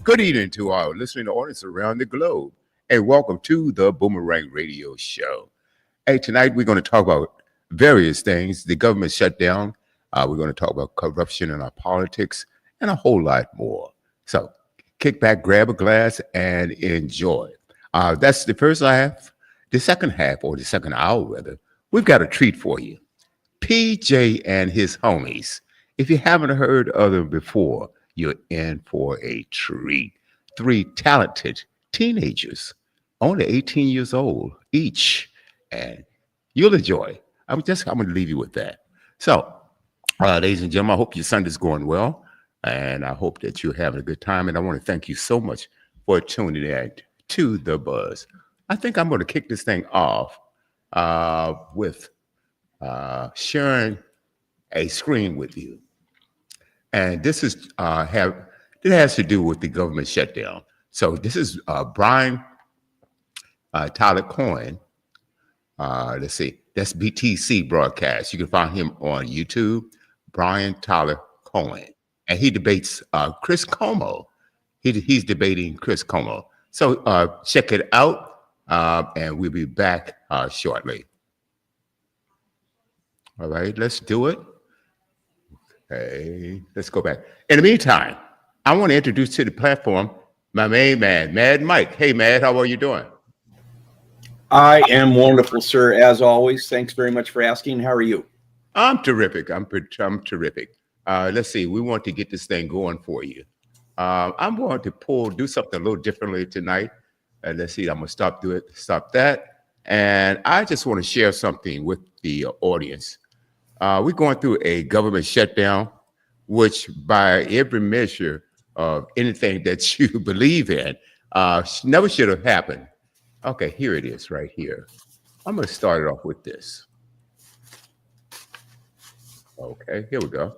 Good evening to our listening audience around the globe, and welcome to the Boomerang Radio Show. Hey, tonight we're going to talk about various things. The government shutdown. We're going to talk about corruption in our politics and a whole lot more. So, kick back, grab a glass, and enjoy. That's the first half. The second half, or the second hour, rather, we've got a treat for you. PJ and his homies. If you haven't heard of them before, you're in for a treat. Three talented teenagers, only 18 years old each, and you'll enjoy. I'm going to leave you with that. So, ladies and gentlemen, I hope your Sunday's going well, and I hope that you're having a good time. And I want to thank you so much for tuning in to the Buzz. I think I'm going to kick this thing off with sharing a screen with you. And this is it has to do with the government shutdown. So this is Brian Tyler Cohen. Let's see, that's BTC broadcast. You can find him on YouTube, Brian Tyler Cohen, and he debates Chris Como. He's debating Chris Como. So check it out, and we'll be back shortly. All right, let's do it. Okay, let's go back. In the meantime, I want to introduce to the platform my main man, Mad Mike. Hey, Mad, how are you doing? I am wonderful, sir, as always. Thanks very much for asking. How are you? I'm terrific. I'm terrific. Let's see. We want to get this thing going for you. I'm going to do something a little differently tonight. Let's see. I'm going to stop that. And I just want to share something with the audience. We're going through a government shutdown, which by every measure of anything that you believe in, never should have happened. Okay, here it is right here. I'm going to start it off with this. Okay, here we go.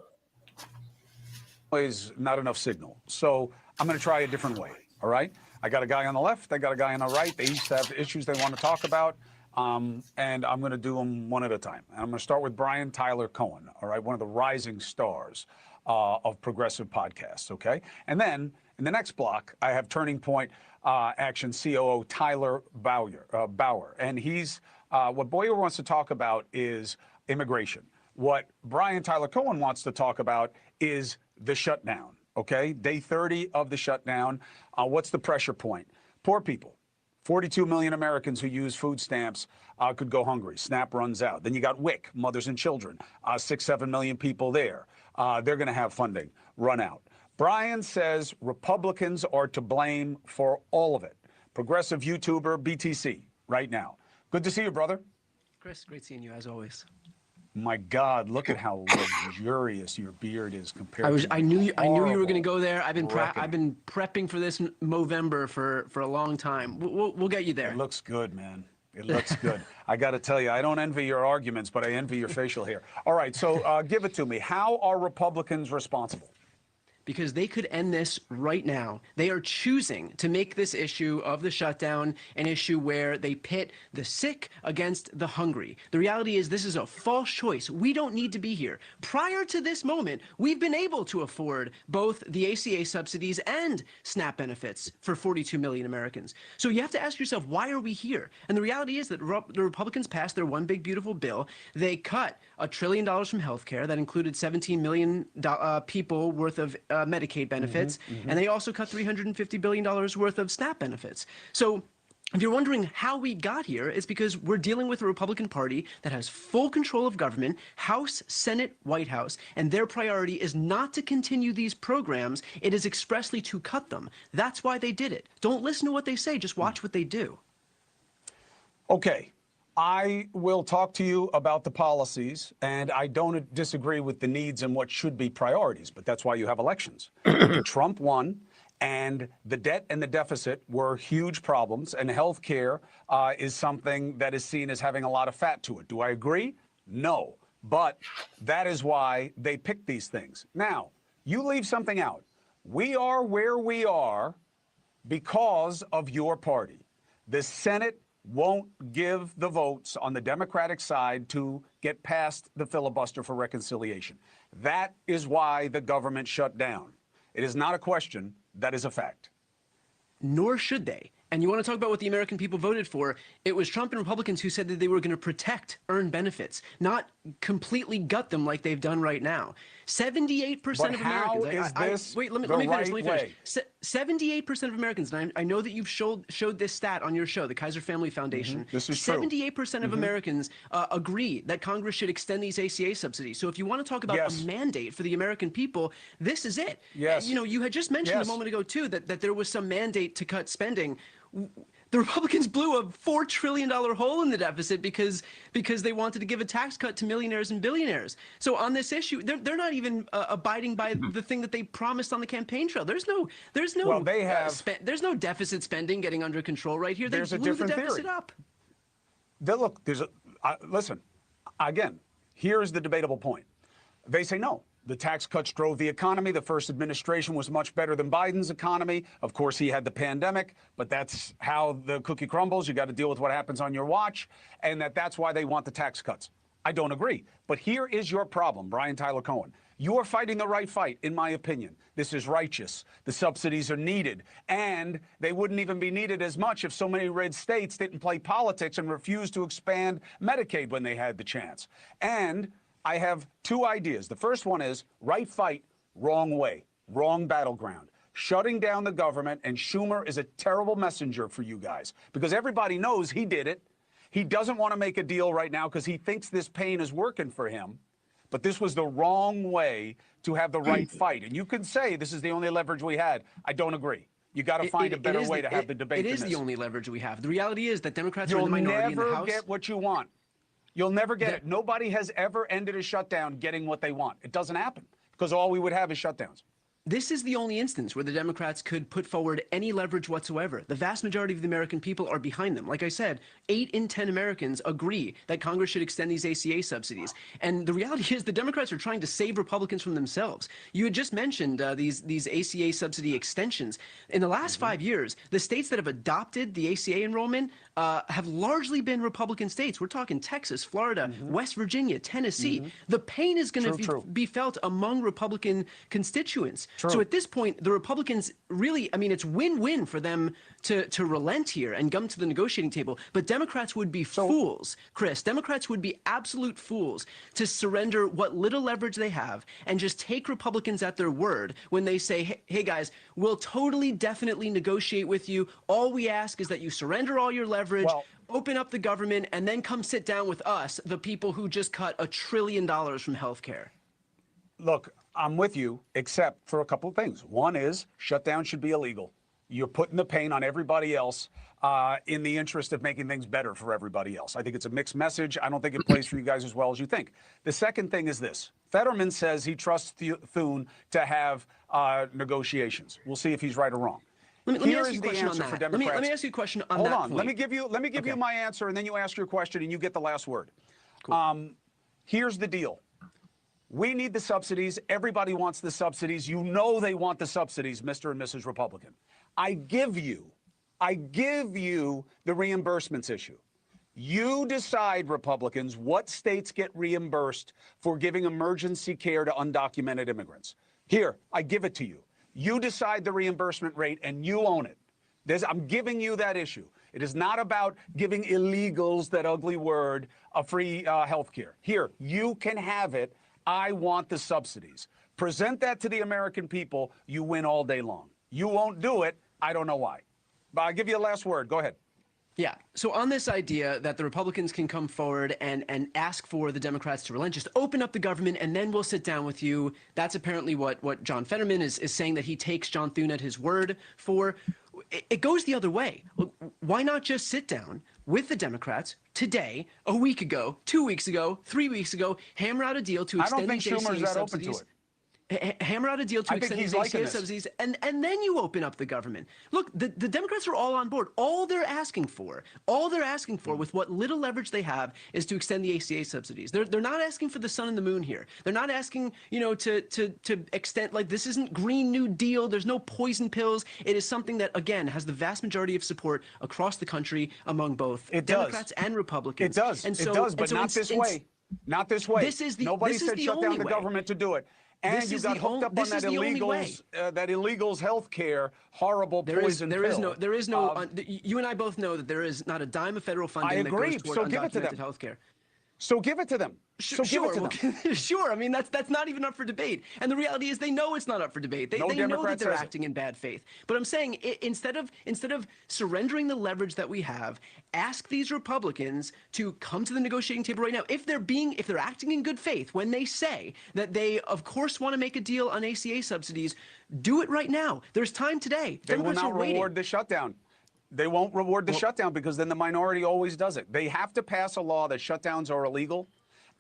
Always not enough signal. So I'm going to try a different way, all right? I got a guy on the left, I got a guy on the right. They each have issues they want to talk about. And I'm going to do them one at a time. And I'm going to start with Brian Tyler Cohen, all right, one of the rising stars of progressive podcasts, okay? And then in the next block, I have Turning Point Action COO Tyler Bauer. And he's, what Boyer wants to talk about is immigration. What Brian Tyler Cohen wants to talk about is the shutdown, okay? Day 30 of the shutdown. What's the pressure point? Poor people. 42 million Americans who use food stamps could go hungry. SNAP runs out. Then you got WIC, mothers and children, 6-7 million people there. They're going to have funding run out. Brian says Republicans are to blame for all of it. Progressive YouTuber BTC right now. Good to see you, brother. Chris, great seeing you as always. My God, look at how luxurious your beard is compared. I knew you were going to go there. I've been prepping for this Movember for a long time. We'll get you there. It looks good, man. It looks good. I got to tell you, I don't envy your arguments, but I envy your facial hair. All right, so give it to me. How are Republicans responsible? Because they could end this right now. They are choosing to make this issue of the shutdown an issue where they pit the sick against the hungry. The reality is this is a false choice. We don't need to be here. Prior to this moment, we've been able to afford both the ACA subsidies and SNAP benefits for 42 million Americans. So you have to ask yourself, why are we here? And the reality is that the Republicans passed their one big beautiful bill. They cut $1 trillion from healthcare. That included 17 million people worth of Medicaid benefits, and they also cut $350 billion worth of SNAP benefits. So if you're wondering how we got here, it's because we're dealing with a Republican Party that has full control of government, House, Senate, White House, and their priority is not to continue these programs. It is expressly to cut them. That's why they did it. Don't listen to what they say. Just watch what they do. Okay. I will talk to you about the policies, and I don't disagree with the needs and what should be priorities, but that's why you have elections. Trump won, and the debt and the deficit were huge problems, and health care is something that is seen as having a lot of fat to it. Do I agree? No, but that is why they picked these things. Now, you leave something out. We are where we are because of your party. The Senate won't give the votes on the Democratic side to get past the filibuster for reconciliation. That is why the government shut down. It is not a question. That is a fact. nor should they. And you want to talk about what the American people voted for? It was Trump and Republicans who said that they were going to protect earned benefits, not completely gut them like they've done right now. 78% But of how Americans. is this wait, let me the finish. right Let me finish. way? 78% of Americans, and I know that you've showed this stat on your show, the Kaiser Family Foundation. This is true. 78% of Americans agree that Congress should extend these ACA subsidies. So if you want to talk about Yes. a mandate for the American people, this is it. Yes. You know, you had just mentioned Yes. a moment ago too that there was some mandate to cut spending. The Republicans blew a $4 trillion hole in the deficit because they wanted to give a tax cut to millionaires and billionaires. So on this issue, they're not even abiding by the thing that they promised on the campaign trail. There's no Well, they have- there's no deficit spending getting under control right here. They There's a blew the different deficit theory. up. Look, listen, again, here's the debatable point. They say no. The tax cuts drove the economy. The first administration was much better than Biden's economy. Of course, he had the pandemic, but that's how the cookie crumbles. You got to deal with what happens on your watch, and that's why they want the tax cuts. I don't agree. But here is your problem, Brian Tyler Cohen. You are fighting the right fight, in my opinion. This is righteous. The subsidies are needed, and they wouldn't even be needed as much if so many red states didn't play politics and refused to expand Medicaid when they had the chance. And I have two ideas. The first one is right fight, wrong way, wrong battleground. Shutting down the government, and Schumer is a terrible messenger for you guys because everybody knows he did it. He doesn't want to make a deal right now because he thinks this pain is working for him. But this was the wrong way to have the right fight. And you can say this is the only leverage we had. I don't agree. You got to find a better way to have the debate. It is than the this. only leverage we have. The reality is that Democrats are in You'll the minority in the never House. get what you want. You'll never get it. Nobody has ever ended a shutdown getting what they want. It doesn't happen because all we would have is shutdowns. This is the only instance where the Democrats could put forward any leverage whatsoever. The vast majority of the American people are behind them. Like I said, 8 in 10 Americans agree that Congress should extend these ACA subsidies. And the reality is the Democrats are trying to save Republicans from themselves. You had just mentioned these ACA subsidy extensions. In the last 5 years, the states that have adopted the ACA enrollment have largely been Republican states. We're talking Texas, Florida, West Virginia, Tennessee. The pain is going to be felt among Republican constituents. So at this point, the Republicans really, I mean, it's win-win for them to relent here and come to the negotiating table. But Democrats would be fools, Chris. Democrats would be absolute fools to surrender what little leverage they have and just take Republicans at their word when they say, hey guys, we'll totally, definitely negotiate with you. All we ask is that you surrender all your leverage, open up the government, and then come sit down with us, the people who just cut $1 trillion from healthcare. Look, I'm with you, except for a couple of things. One is shutdown should be illegal. You're putting the pain on everybody else in the interest of making things better for everybody else. I think it's a mixed message. I don't think it plays for you guys as well as you think. The second thing is this. Fetterman says he trusts Thune to have negotiations. We'll see if he's right or wrong. Let me ask you a question on that. Let me ask you a question on that. Hold on. Point. Let me give you my answer, and then you ask your question, and you get the last word. Cool. Here's the deal. We need the subsidies. Everybody wants the subsidies. You know they want the subsidies, Mr. and Mrs. Republican. I give you the reimbursements issue. You decide, Republicans, what states get reimbursed for giving emergency care to undocumented immigrants. Here, I give it to you. You decide the reimbursement rate, and you own it. I'm giving you that issue. It is not about giving illegals, that ugly word, a free health care. Here, you can have it. I want the subsidies. Present that to the American people. You win all day long. You won't do it. I don't know why. But I'll give you a last word. Go ahead. Yeah. So on this idea that the Republicans can come forward and ask for the Democrats to relent, just open up the government and then we'll sit down with you. That's apparently what John Fetterman is saying that he takes John Thune at his word for. It goes the other way. Why not just sit down with the Democrats today, a week ago, 2 weeks ago, 3 weeks ago, hammer out a deal to extend these ACA subsidies? Hammer out a deal to extend these ACA subsidies, and then you open up the government. Look, the Democrats are all on board. All they're asking for with what little leverage they have is to extend the ACA subsidies. They're not asking for the sun and the moon here. They're not asking, to extend, like, this isn't Green New Deal. There's no poison pills. It is something that, again, has the vast majority of support across the country among both Democrats and Republicans. It does, but not this way. Not this way. This is the Nobody said shut down the way. government to do it. And This you is got the hooked only- up on this that is the only way. illegals healthcare horrible poison pill. There is no. You and I both know that there is not a dime of federal funding that agree. goes toward So give it to undocumented them. healthcare. So give it to them. So give it to them. Sure. I mean, that's not even up for debate. And the reality is, they know it's not up for debate. They know that Democrat they're says it. acting in bad faith. But I'm saying, instead of surrendering the leverage that we have, ask these Republicans to come to the negotiating table right now. If they're acting in good faith when they say that they, of course, want to make a deal on ACA subsidies, do it right now. There's time today. They will Democrats not are waiting. reward the shutdown. They won't reward the shutdown because then the minority always does it. They have to pass a law that shutdowns are illegal,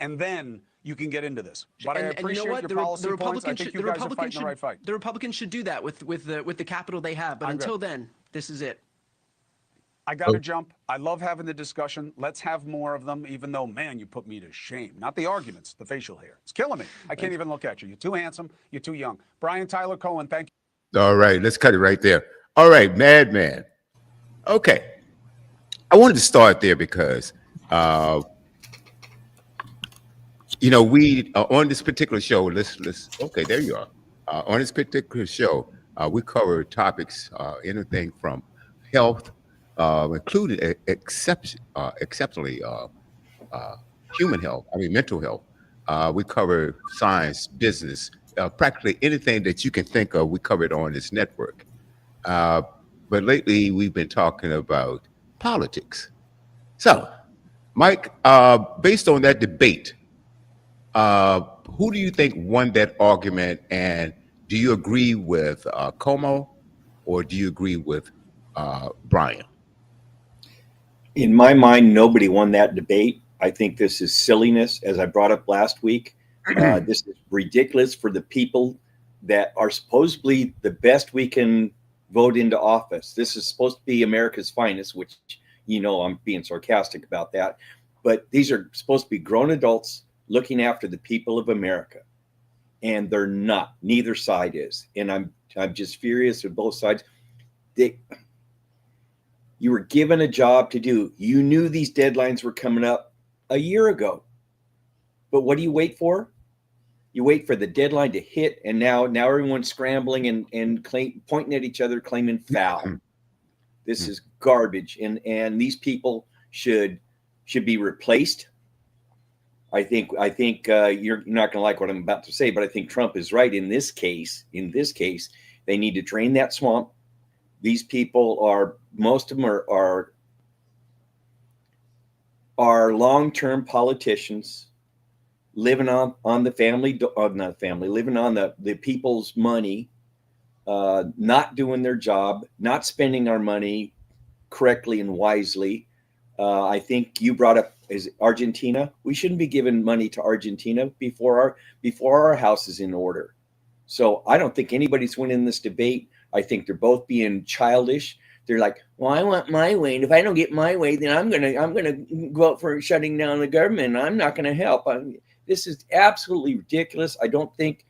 and then you can get into this. But I appreciate and you know what? your policy points. I think you guys are fighting the right fight. The Republicans should do that with the capital they have. But until then, this is it. I got to jump. I love having the discussion. Let's have more of them, even though, man, you put me to shame. Not the arguments, the facial hair. It's killing me. I can't even look at you. You're too handsome. You're too young. Brian Tyler Cohen, thank you. All right, let's cut it right there. All right, Madman. Okay. I wanted to start there because, we on this particular show, okay, there you are. On this particular show, we cover topics, anything from health, including exceptionally human health, mental health. We cover science, business, practically anything that you can think of, we covered on this network. But lately, we've been talking about politics. So, Mike, based on that debate, who do you think won that argument? And do you agree with Como, or do you agree with Brian? In my mind, nobody won that debate. I think this is silliness, as I brought up last week. This is ridiculous for the people that are supposedly the best we can vote into office. This is supposed to be America's finest, which, I'm being sarcastic about that. But these are supposed to be grown adults looking after the people of America. And they're not. Neither side is. And I'm just furious with both sides. You were given a job to do. You knew these deadlines were coming up a year ago. But what do you wait for? You wait for the deadline to hit, and now everyone's scrambling and pointing at each other, claiming foul. This is garbage, and these people should be replaced. I think you're not going to like what I'm about to say, but I think Trump is right in this case. In this case, they need to drain that swamp. These people most of them are long-term politicians living on the living on the people's money, not doing their job, not spending our money correctly and wisely. I think you brought up is Argentina. We shouldn't be giving money to Argentina before our house is in order. So I don't think anybody's winning this debate. I think they're both being childish. They're like, well, I want my way, and if I don't get my way, then I'm gonna go out for shutting down the government. I'm not gonna help. This is absolutely ridiculous. I don't think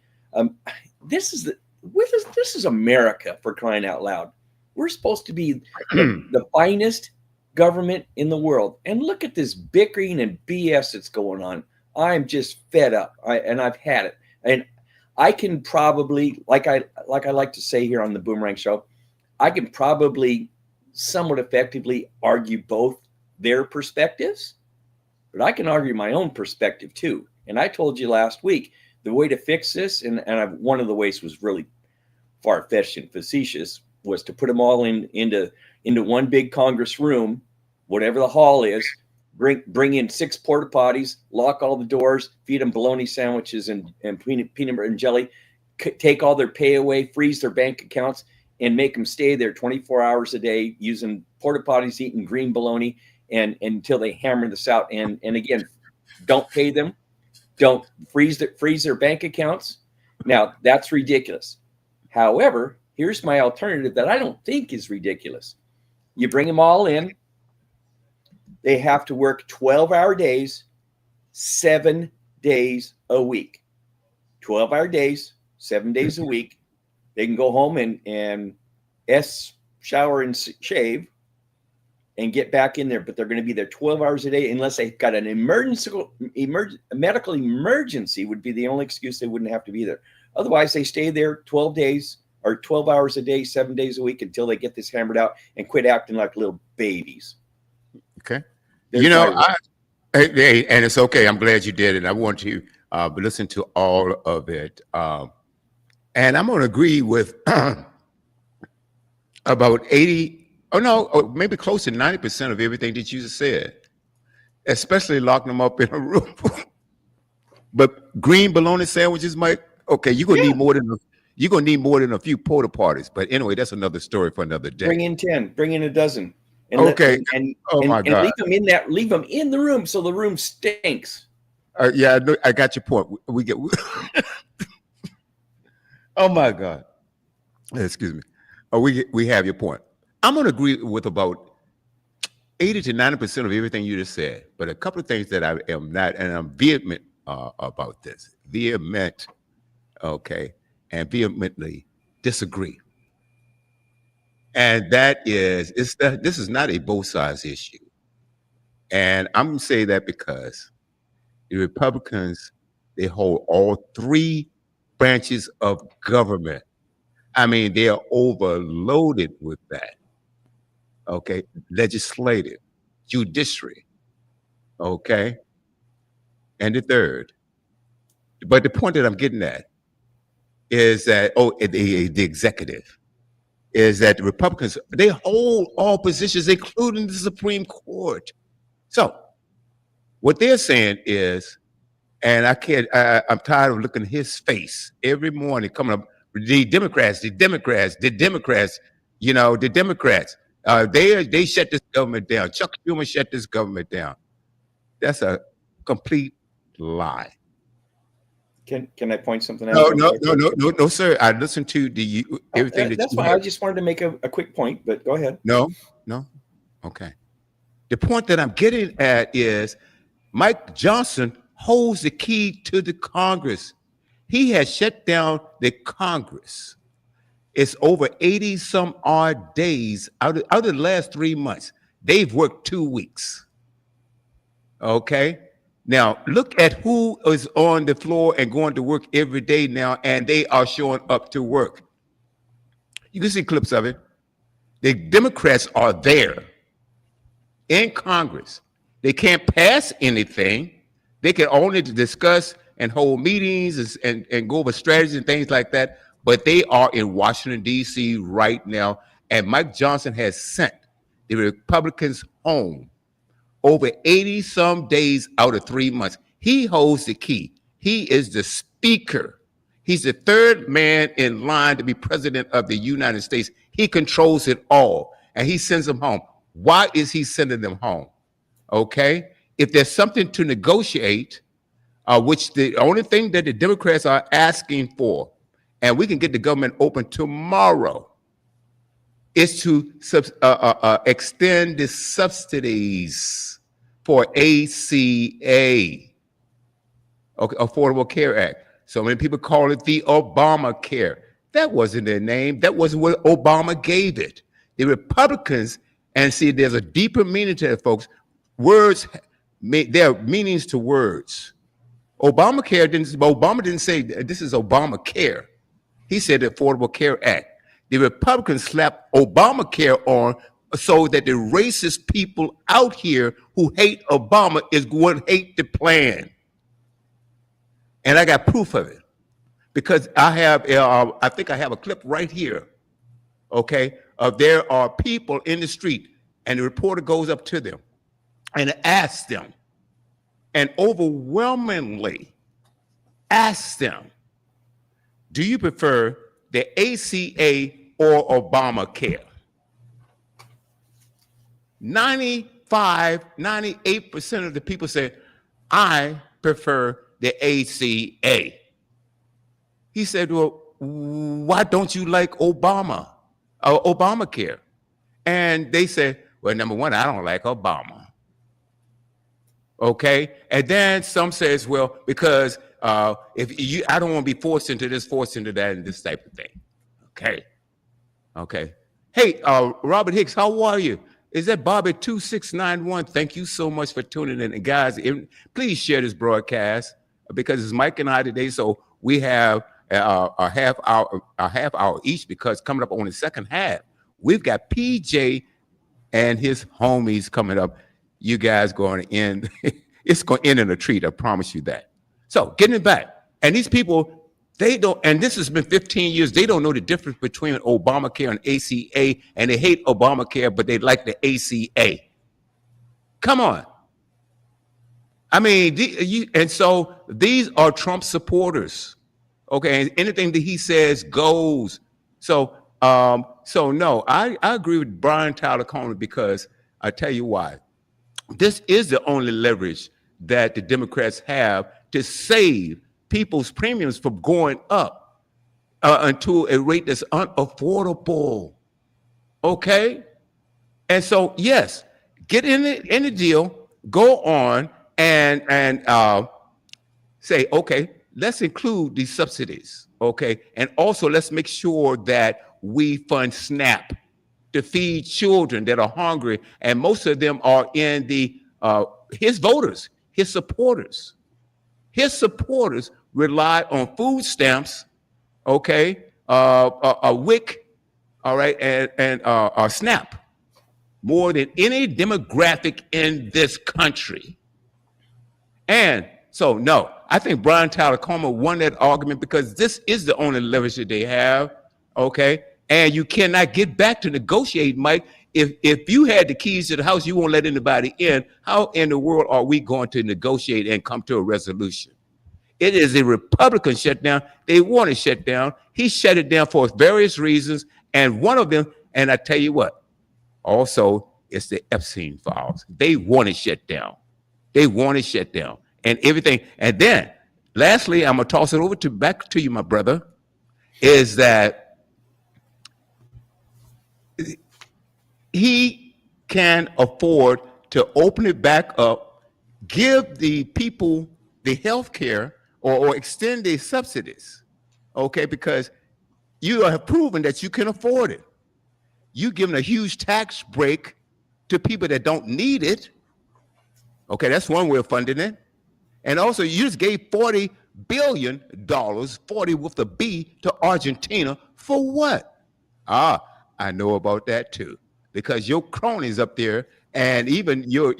this is America, for crying out loud. We're supposed to be the finest government in the world, and look at this bickering and BS that's going on. I'm just fed up, and I've had it. And I can probably, like I like to say here on the Boomerang Show, I can probably somewhat effectively argue both their perspectives, but I can argue my own perspective too. And I told you last week, the way to fix this, and one of the ways was really far-fetched and facetious, was to put them all into one big Congress room, whatever the hall is, bring in 6 porta potties, lock all the doors, feed them bologna sandwiches and peanut butter and jelly, take all their pay away, freeze their bank accounts, and make them stay there 24 hours a day using porta potties, eating green bologna, and until they hammer this out. And again, don't pay them, don't freeze their bank accounts. Now, that's ridiculous. However, here's my alternative that I don't think is ridiculous. You bring them all in. They have to work 12-hour days, 7 days a week. 12-hour days, 7 days a week. They can go home and shower and shave and get back in there, but they're going to be there 12 hours a day unless they've got an medical emergency would be the only excuse they wouldn't have to be there. Otherwise, they stay there 12 days or 12 hours a day, 7 days a week until they get this hammered out and quit acting like little babies. Okay. There's You know, my- hey, and it's okay. I'm glad you did it. I want you listen to all of it. And I'm going to agree with about 80, or maybe close to 90% of everything that you just said, especially locking them up in a room. But green bologna sandwiches, Mike, okay, you're going to Yeah. need more than you're going to need more than a few porta potties. But anyway, that's another story for another day. bring in 10, bring in a dozen. And Okay. and Oh, my God. leave them in the room so the room stinks. Yeah, I got your point. We get. Oh my God. Excuse me. We have your point. I'm going to agree with about 80 to 90% of everything you just said, but a couple of things that I am not, and I'm vehement about this. Vehement, okay, and vehemently disagree. And that is, this is not a both sides issue. And I'm going to say that because the Republicans, they hold all three branches of government. I mean, they are overloaded with that. Okay, legislative, judiciary, okay, and the third. But the point that I'm getting at is that the executive is that the Republicans, they hold all positions, including the Supreme Court. So what they're saying is, and I'm tired of looking at his face every morning coming up. The Democrats, you know, the Democrats. They shut this government down. Chuck Schumer shut this government down. That's a complete lie. Can I point something out? No, sir. I listened to everything That's you fine. had. I just wanted to make a quick point, but go ahead. No. Okay. The point that I'm getting at is Mike Johnson holds the key to the Congress. He has shut down the Congress. It's over 80 some odd days out of the last 3 months. They've worked 2 weeks. Okay. Now look at who is on the floor and going to work every day now, and they are showing up to work. You can see clips of it. The Democrats are there in Congress. They can't pass anything. They can only discuss and hold meetings and go over strategies and things like that. But they are in Washington, D.C. right now. And Mike Johnson has sent the Republicans home over 80 some days out of 3 months. He holds the key. He is the speaker. He's the third man in line to be president of the United States. He controls it all, and he sends them home. Why is he sending them home? Okay? If there's something to negotiate, which the only thing that the Democrats are asking for, and we can get the government open tomorrow, is to extend the subsidies for ACA, okay, Affordable Care Act. So many people call it the Obamacare. That wasn't their name. That wasn't what Obama gave it. The Republicans, and see, there's a deeper meaning to it, folks. Words, there are meanings to words. Obama didn't say this is Obamacare. He said the Affordable Care Act. The Republicans slapped Obamacare on so that the racist people out here who hate Obama is going to hate the plan. And I got proof of it because I think I have a clip right here, okay, of there are people in the street and the reporter goes up to them and asks them, and overwhelmingly asks them, do you prefer the ACA or Obamacare? 98% of the people say, I prefer the ACA. He said, well, why don't you like Obamacare? And they said, well, number one, I don't like Obama. Okay. And then some says, well, because I don't want to be forced into this, forced into that, and this type of thing. Okay. Hey, Robert Hicks, how are you? Is that Bobby 2691? Thank you so much for tuning in. And guys, please share this broadcast because it's Mike and I today. So we have a half hour each, because coming up on the second half, we've got PJ and his homies coming up. You guys going to end, it's going to end in a treat. I promise you that. So getting it back. And these people, they don't, and this has been 15 years, they don't know the difference between Obamacare and ACA, and they hate Obamacare, but they like the ACA. Come on. I mean, and so these are Trump supporters. Okay, and anything that he says goes. So, no, I agree with Brian Tyler Comer, because I tell you why. This is the only leverage that the Democrats have to save people's premiums from going up until a rate that's unaffordable. Okay, and so yes, get in the deal, go on and say, okay, let's include these subsidies, okay, and also let's make sure that we fund SNAP to feed children that are hungry, and most of them are in the his voters, his supporters. His supporters rely on food stamps, okay, a WIC, all right, and SNAP more than any demographic in this country. And so, no, I think Brian Tyler Comer won that argument, because this is the only leverage that they have, okay? And you cannot get back to negotiate, Mike. If you had the keys to the house, you won't let anybody in. How in the world are we going to negotiate and come to a resolution? It is a Republican shutdown. They want to shut down. He shut it down for various reasons, and one of them, and I tell you what, also, it's the Epstein files. They want it shut down. They want it shut down, and everything. And then, lastly, I'm gonna toss it over back to you, my brother, is that he can afford to open it back up, give the people the health care, or extend the subsidies, okay, because you have proven that you can afford it. You giving a huge tax break to people that don't need it. Okay, that's one way of funding it. And also, you just gave $40 billion, 40 with a B, to Argentina for what? I know about that too, because your cronies up there, and even your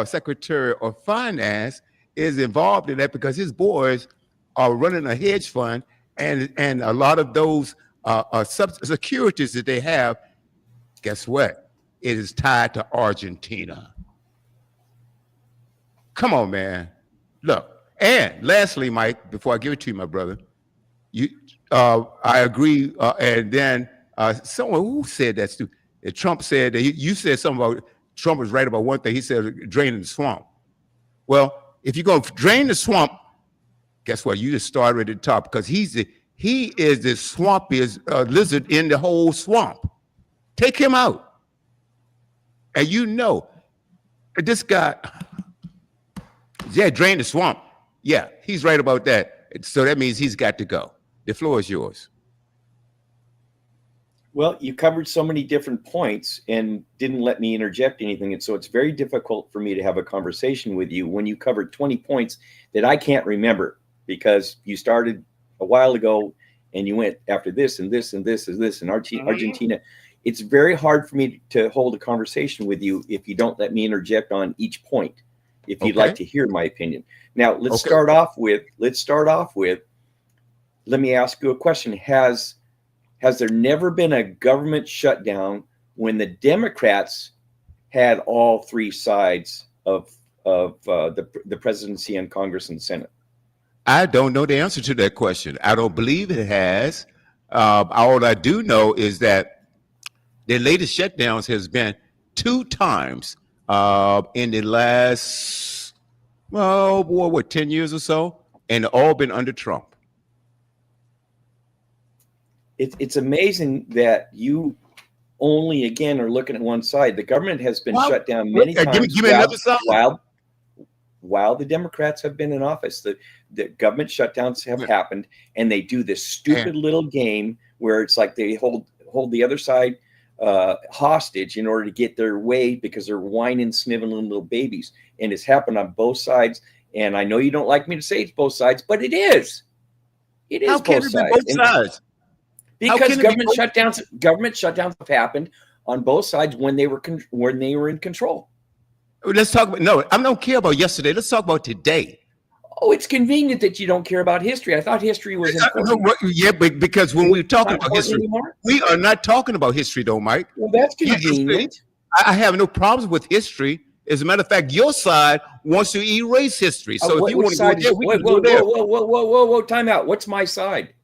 Secretary of Finance is involved in that, because his boys are running a hedge fund, and a lot of those securities that they have, guess what? It is tied to Argentina. Come on, man. Look, and lastly, Mike, before I give it to you, my brother, I agree. And then someone who said that, Trump said that you said something about Trump was right about one thing. He said draining the swamp. Well, if you're going to drain the swamp, guess what? You just started at the top, because he is the swampiest lizard in the whole swamp. Take him out. And you know, this guy, yeah, drain the swamp. Yeah, he's right about that. So that means he's got to go. The floor is yours. Well, you covered so many different points and didn't let me interject anything. And so it's very difficult for me to have a conversation with you when you covered 20 points that I can't remember, because you started a while ago and you went after this and this and this and this and Argentina. It's very hard for me to hold a conversation with you if you don't let me interject on each point, if you'd like to hear my opinion. Now, let's start off with, let me ask you a question. Has there never been a government shutdown when the Democrats had all three sides of the presidency and Congress and Senate? I don't know the answer to that question. I don't believe it has. All I do know is that the latest shutdowns has been 2 times in the last, 10 years or so, and all been under Trump. It's amazing that you only, again, are looking at one side. The government has been shut down many times. Give me another side. While the Democrats have been in office, the government shutdowns have happened, and they do this stupid little game where it's like they hold the other side hostage in order to get their way, because they're whining, sniveling little babies. And it's happened on both sides. And I know you don't like me to say it's both sides, but it is. It is How can both it be sides. both And sides? How because can it be both? government shutdowns have happened on both sides when they were in control. Let's talk about, no, I don't care about yesterday. Let's talk about today. Oh, it's convenient that you don't care about history. I thought history was important. Yeah, but because when we're talking Not about important history, anymore? we are not talking about history, though, Mike. Well, that's You see, convenient. I have no problems with history. As a matter of fact, your side wants to erase history. So if you want to go there, we can go there. Whoa, time out. What's my side?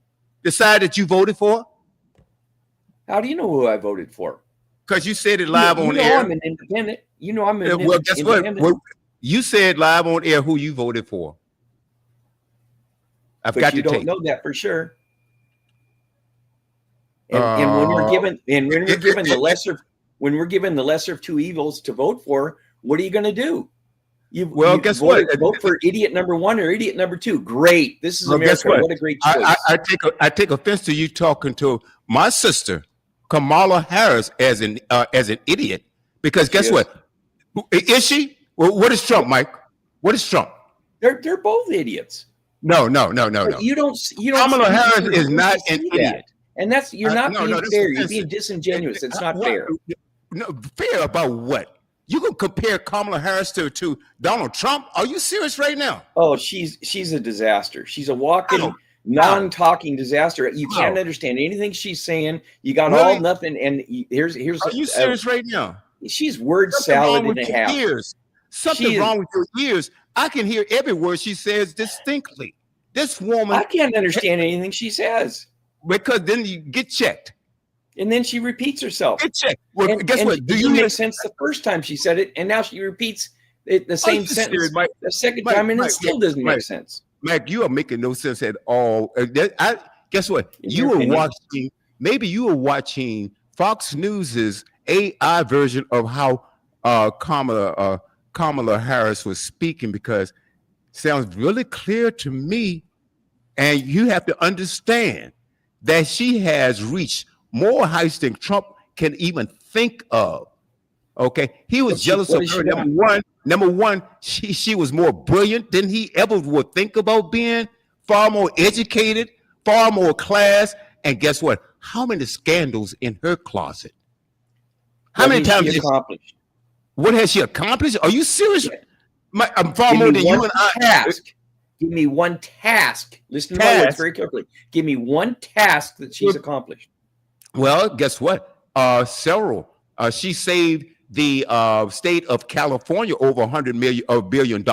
The side that you voted for, How do you know who I voted for? because you said it live You on know air. I'm an independent. You know I'm an Well, guess what? independent. Well, you said live on air who you voted for. I've But got you to don't take. know that for sure. And when we're given the lesser of two evils to vote for, what are you going to do? Guess what? Vote for idiot number one or idiot number two. Great. This is Well, guess America. what? What a great choice. I take offense to you talking to my sister Kamala Harris as an idiot, because guess what? Is she? Well, what is Trump, Mike? What is Trump? They're both idiots. No. You don't. Kamala Harris is not an that. idiot. And you're not being that's fair. You're offensive. being disingenuous. It's not fair. No, fair about what? You can compare Kamala Harris to Donald Trump? Are you serious right now? Oh, she's a disaster. She's a walking, non-talking disaster. You can't understand anything she's saying. You got all nothing. And here's. Are you serious right now? She's word salad and a half. Something wrong with your ears. I can hear every word she says distinctly. This woman. I can't understand anything she says. Because then you get checked. And then she repeats herself. Get checked. Well, guess what? Do you make sense the first time she said it, and now she repeats the same sentence the second time, and it still doesn't make sense. Mike, you are making no sense at all. Guess what? You were watching. Maybe you were watching Fox News's AI version of how Kamala Harris was speaking, because it sounds really clear to me, and you have to understand that she has reached more heights than Trump can even think of. Okay, he was jealous of her. Number one, she was more brilliant than he ever would think about being. Far more educated, far more class, and guess what? How many scandals in her closet? How many times? What has she accomplished? Are you serious? I'm far more than you and I. Give me one task. Listen to my words very carefully. Give me one task that she's accomplished. Well, guess what? Several. She saved the state of California over $100 billion.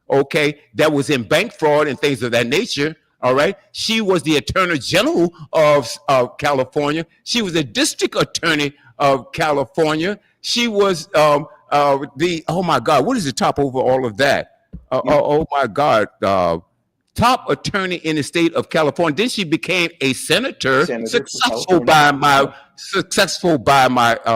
Okay, that was in bank fraud and things of that nature. All right. She was the Attorney General of California. She was the District Attorney of California. She was oh my God, what is the top over all of that? Oh my God, top attorney in the state of California. Then she became a senator successful by my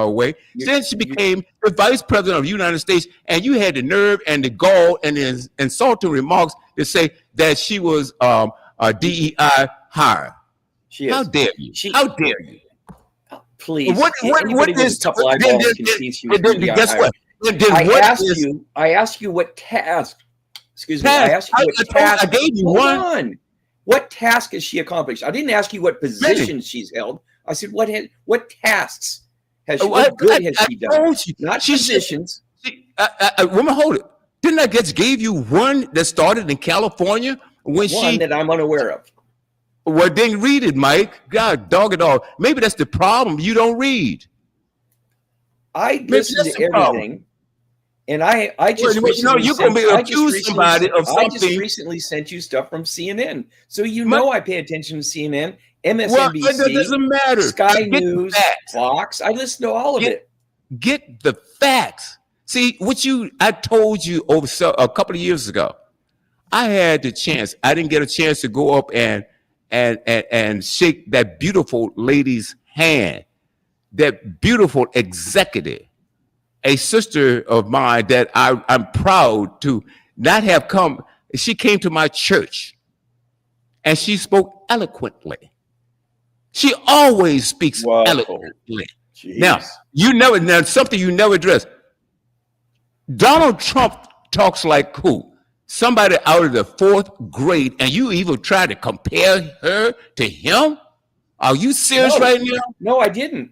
way. Then she became the vice president of the United States, and you had the nerve and the gall and the insulting remarks to say that she was a DEI hire. How dare you? How dare you? Please. What is guess what? I asked you what task. Excuse me. I asked you what task. I gave you one. What task has she accomplished? I didn't ask you what positions she's held. I said what tasks has she? What good has she done? Not positions. Woman, hold it. Didn't I just gave you one that started in California when one that I'm unaware of? Well, then read it, Mike. God, dog it all. Maybe that's the problem. You don't read. I listen to everything, and I just recently sent you stuff from CNN, so I pay attention to CNN, MSNBC, it doesn't matter. Sky News, Fox. I listen to all of it. Get the facts. See I told you over a couple of years ago. I had the chance. I didn't get a chance to go up and shake that beautiful lady's hand, that beautiful executive, a sister of mine that I'm proud to not have come. She came to my church and she spoke eloquently. She always speaks eloquently. Jeez. Now, something you never addressed. Donald Trump talks like who? somebody out of the 4th grade, and you even try to compare her to him? Are you serious right now? No, I didn't.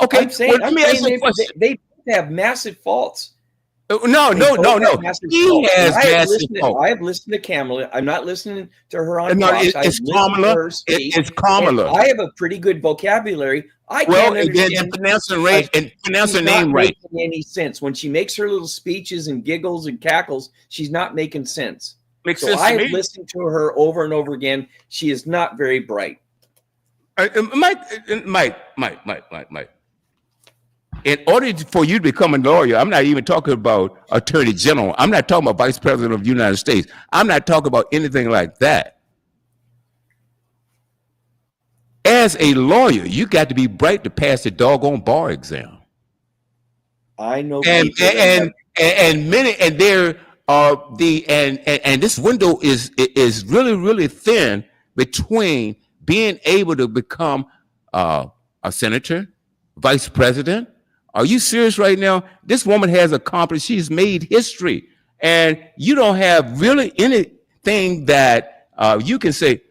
Okay, I'm saying, let me ask you a question. they have massive faults. No. He has massive faults. I have listened to Kamala. I'm not listening to her on No, Fox. it's Kamala. It's Kamala. I have a pretty good vocabulary. I Well, can't understand. pronounce her name right. Making any sense when she makes her little speeches and giggles and cackles? She's not making sense. Makes so sense to I've me. listened to her over and over again. She is not very bright. Mike. In order for you to become a lawyer, I'm not even talking about attorney general. I'm not talking about vice president of the United States. I'm not talking about anything like that. As a lawyer, you got to be bright to pass the doggone bar exam. I know. And this window is really thin between being able to become a senator, vice president. Are you serious right now? This woman has accomplished, she's made history. And you don't have really anything that you can say,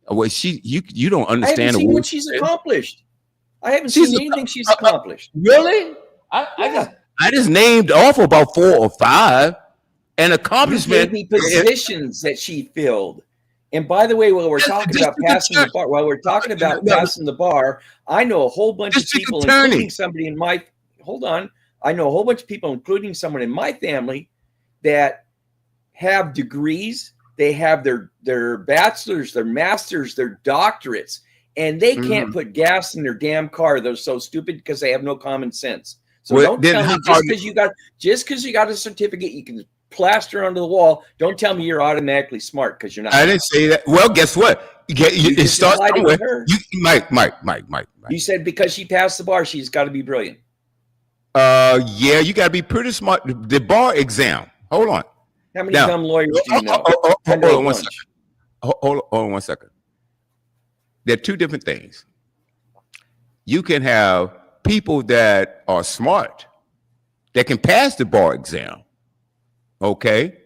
well, you don't understand. I haven't seen what she's accomplished. I haven't seen anything she's accomplished. Really? I just named off about 4 or 5. An accomplishment. You gave me positions that she filled. And by the way, while we're talking about passing the bar, I know a whole bunch of people, including somebody in my. Hold on, I know a whole bunch of people, including someone in my family, that have degrees. They have their bachelors, their masters, their doctorates, and they can't put gas in their damn car. They're so stupid because they have no common sense. So don't tell me just because you got a certificate, you can plaster onto the wall. Don't tell me you're automatically smart because you're not. I didn't say that. Well, guess what? It starts somewhere. Mike. You said because she passed the bar, she's got to be brilliant. Yeah, you got to be pretty smart. The bar exam. Hold on. How many dumb lawyers do you know? Hold on one second. There are two different things. You can have people that are smart that can pass the bar exam. Okay.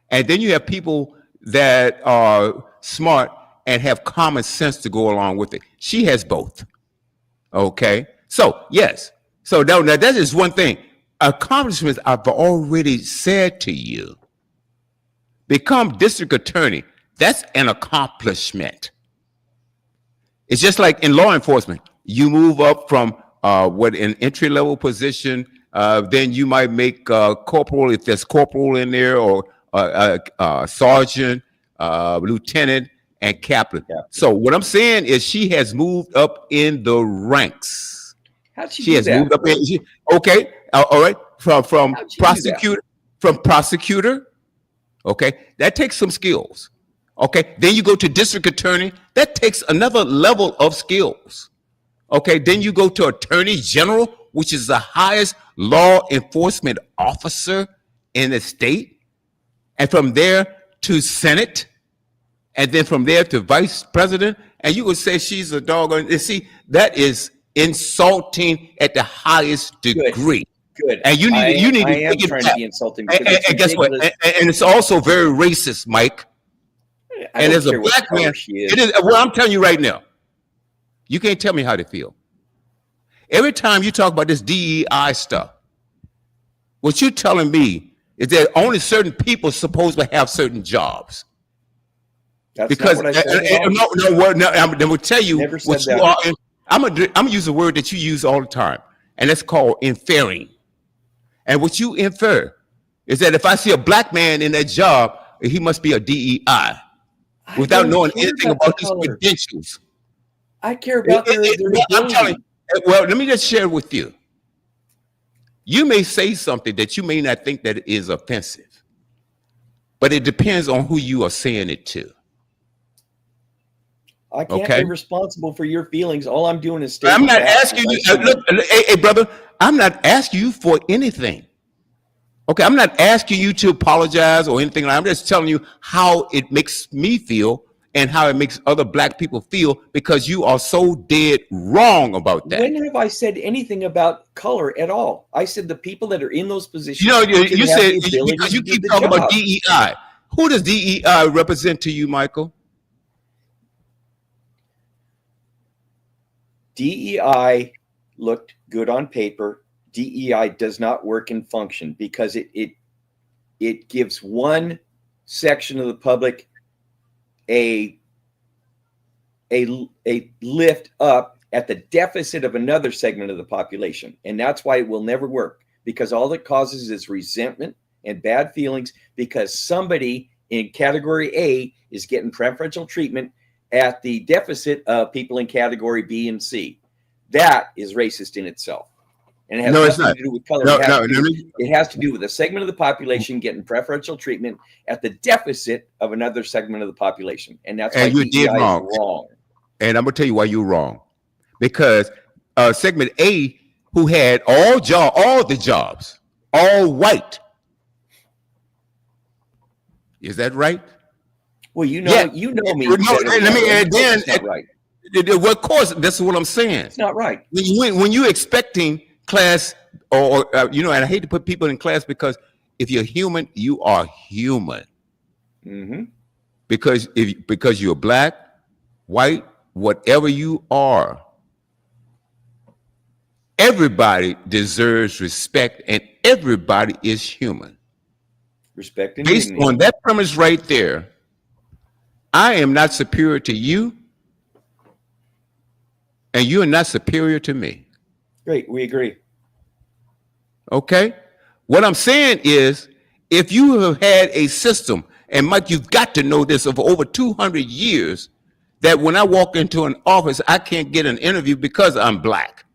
And then you have people that are smart and have common sense to go along with it. She has both. Okay. So, yes. So now that is one thing. Accomplishments I've already said to you. Become district attorney. That's an accomplishment. It's just like in law enforcement. You move up from an entry-level position, then you might make corporal if there's corporal in there, or sergeant, lieutenant, and captain. Yeah. So what I'm saying is she has moved up in the ranks. How'd she do that? Moved up in. Okay, all right. From prosecutor. Okay, that takes some skills. Okay, then you go to district attorney. That takes another level of skills. Okay, then you go to attorney general, which is the highest law enforcement officer in the state. And from there to Senate. And then from there to vice president. And you would say she's a doggone. You see, that is insulting at the highest degree. Good. And you need to I am trying to be insulting. And guess what? And it's also very racist, Mike. And as a black man, it is. Well, I'm telling you right now, you can't tell me how to feel. Every time you talk about this DEI stuff, what you're telling me is that only certain people are supposed to have certain jobs. That's because not what I said. I'm going to tell you what you are. I'm gonna use a word that you use all the time, and that's called inferring. And what you infer is that if I see a black man in that job, he must be a DEI without knowing anything about his credentials. I care about their I'm telling you. Well, let me just share with you. You may say something that you may not think that is offensive, but it depends on who you are saying it to. I can't be responsible for your feelings. All I'm doing is I'm not asking you. Look, hey, brother, I'm not asking you for anything. Okay, I'm not asking you to apologize or anything. I'm just telling you how it makes me feel and how it makes other black people feel, because you are so dead wrong about that. When have I said anything about color at all? I said the people that are in those positions. You know, you have said, the ability because you to do keep the talking about job. DEI. Who does DEI represent to you, Michael? DEI looked good on paper. DEI does not work in function because it gives one section of the public a lift up at the deficit of another segment of the population. And that's why it will never work, because all it causes is resentment and bad feelings because somebody in category A is getting preferential treatment at the deficit of people in category B and C. That is racist in itself. And it has nothing to do with color. It has to do with a segment of the population getting preferential treatment at the deficit of another segment of the population. And that's why DEI is wrong. And I'm going to tell you why you're wrong. Because segment A, who had all the jobs, all white. Is that right? Well, you know me. Let me add then. It's not right. Well, of course, that's what I'm saying. It's not right. When you're expecting class, or and I hate to put people in class, because if you're human, you are human. Mm-hmm. Because you're black, white, whatever you are, everybody deserves respect, and everybody is human. Respect and based dignity. On that premise right there, I am not superior to you, and you are not superior to me. Great, we agree. Okay? What I'm saying is, if you have had a system, and Mike, you've got to know this, of over 200 years, that when I walk into an office, I can't get an interview because I'm black.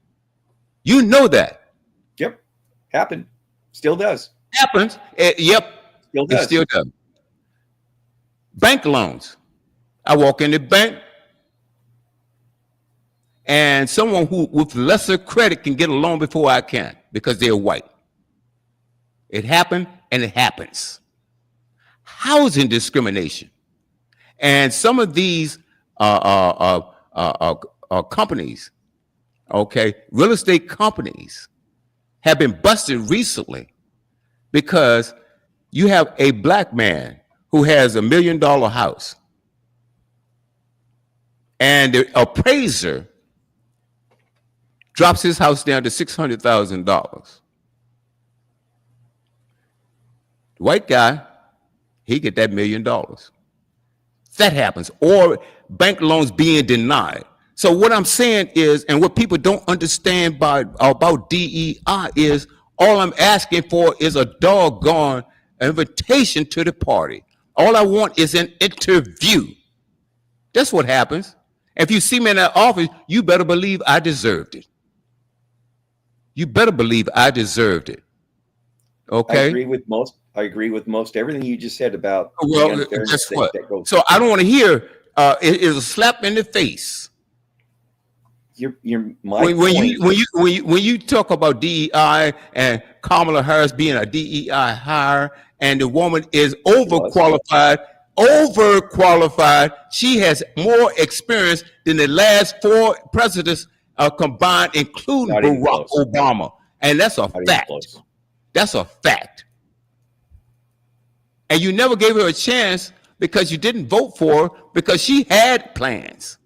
You know that. Yep. Happened. Still does. Happens. Yep. Still does. It still does. Bank loans. I walk in the bank, and someone who with lesser credit can get a loan before I can because they're white. It happened, and it happens. Housing discrimination. And some of these companies, okay, real estate companies, have been busted recently because you have a black man who has $1 million house, and the appraiser drops his house down to $600,000. The white guy, he get that $1 million. That happens. Or bank loans being denied. So what I'm saying is, and what people don't understand about DEI is, all I'm asking for is a doggone invitation to the party. All I want is an interview. That's what happens. If you see me in that office, you better believe I deserved it. You better believe I deserved it. Okay. I agree with most everything you just said about. Well, guess what? So I don't want to hear it is a slap in the face. When you talk about DEI and Kamala Harris being a DEI hire, and the woman is overqualified. She has more experience than the last 4 presidents combined, including Barack Obama, and that's a fact. That's a fact. And you never gave her a chance because you didn't vote for her because she had plans.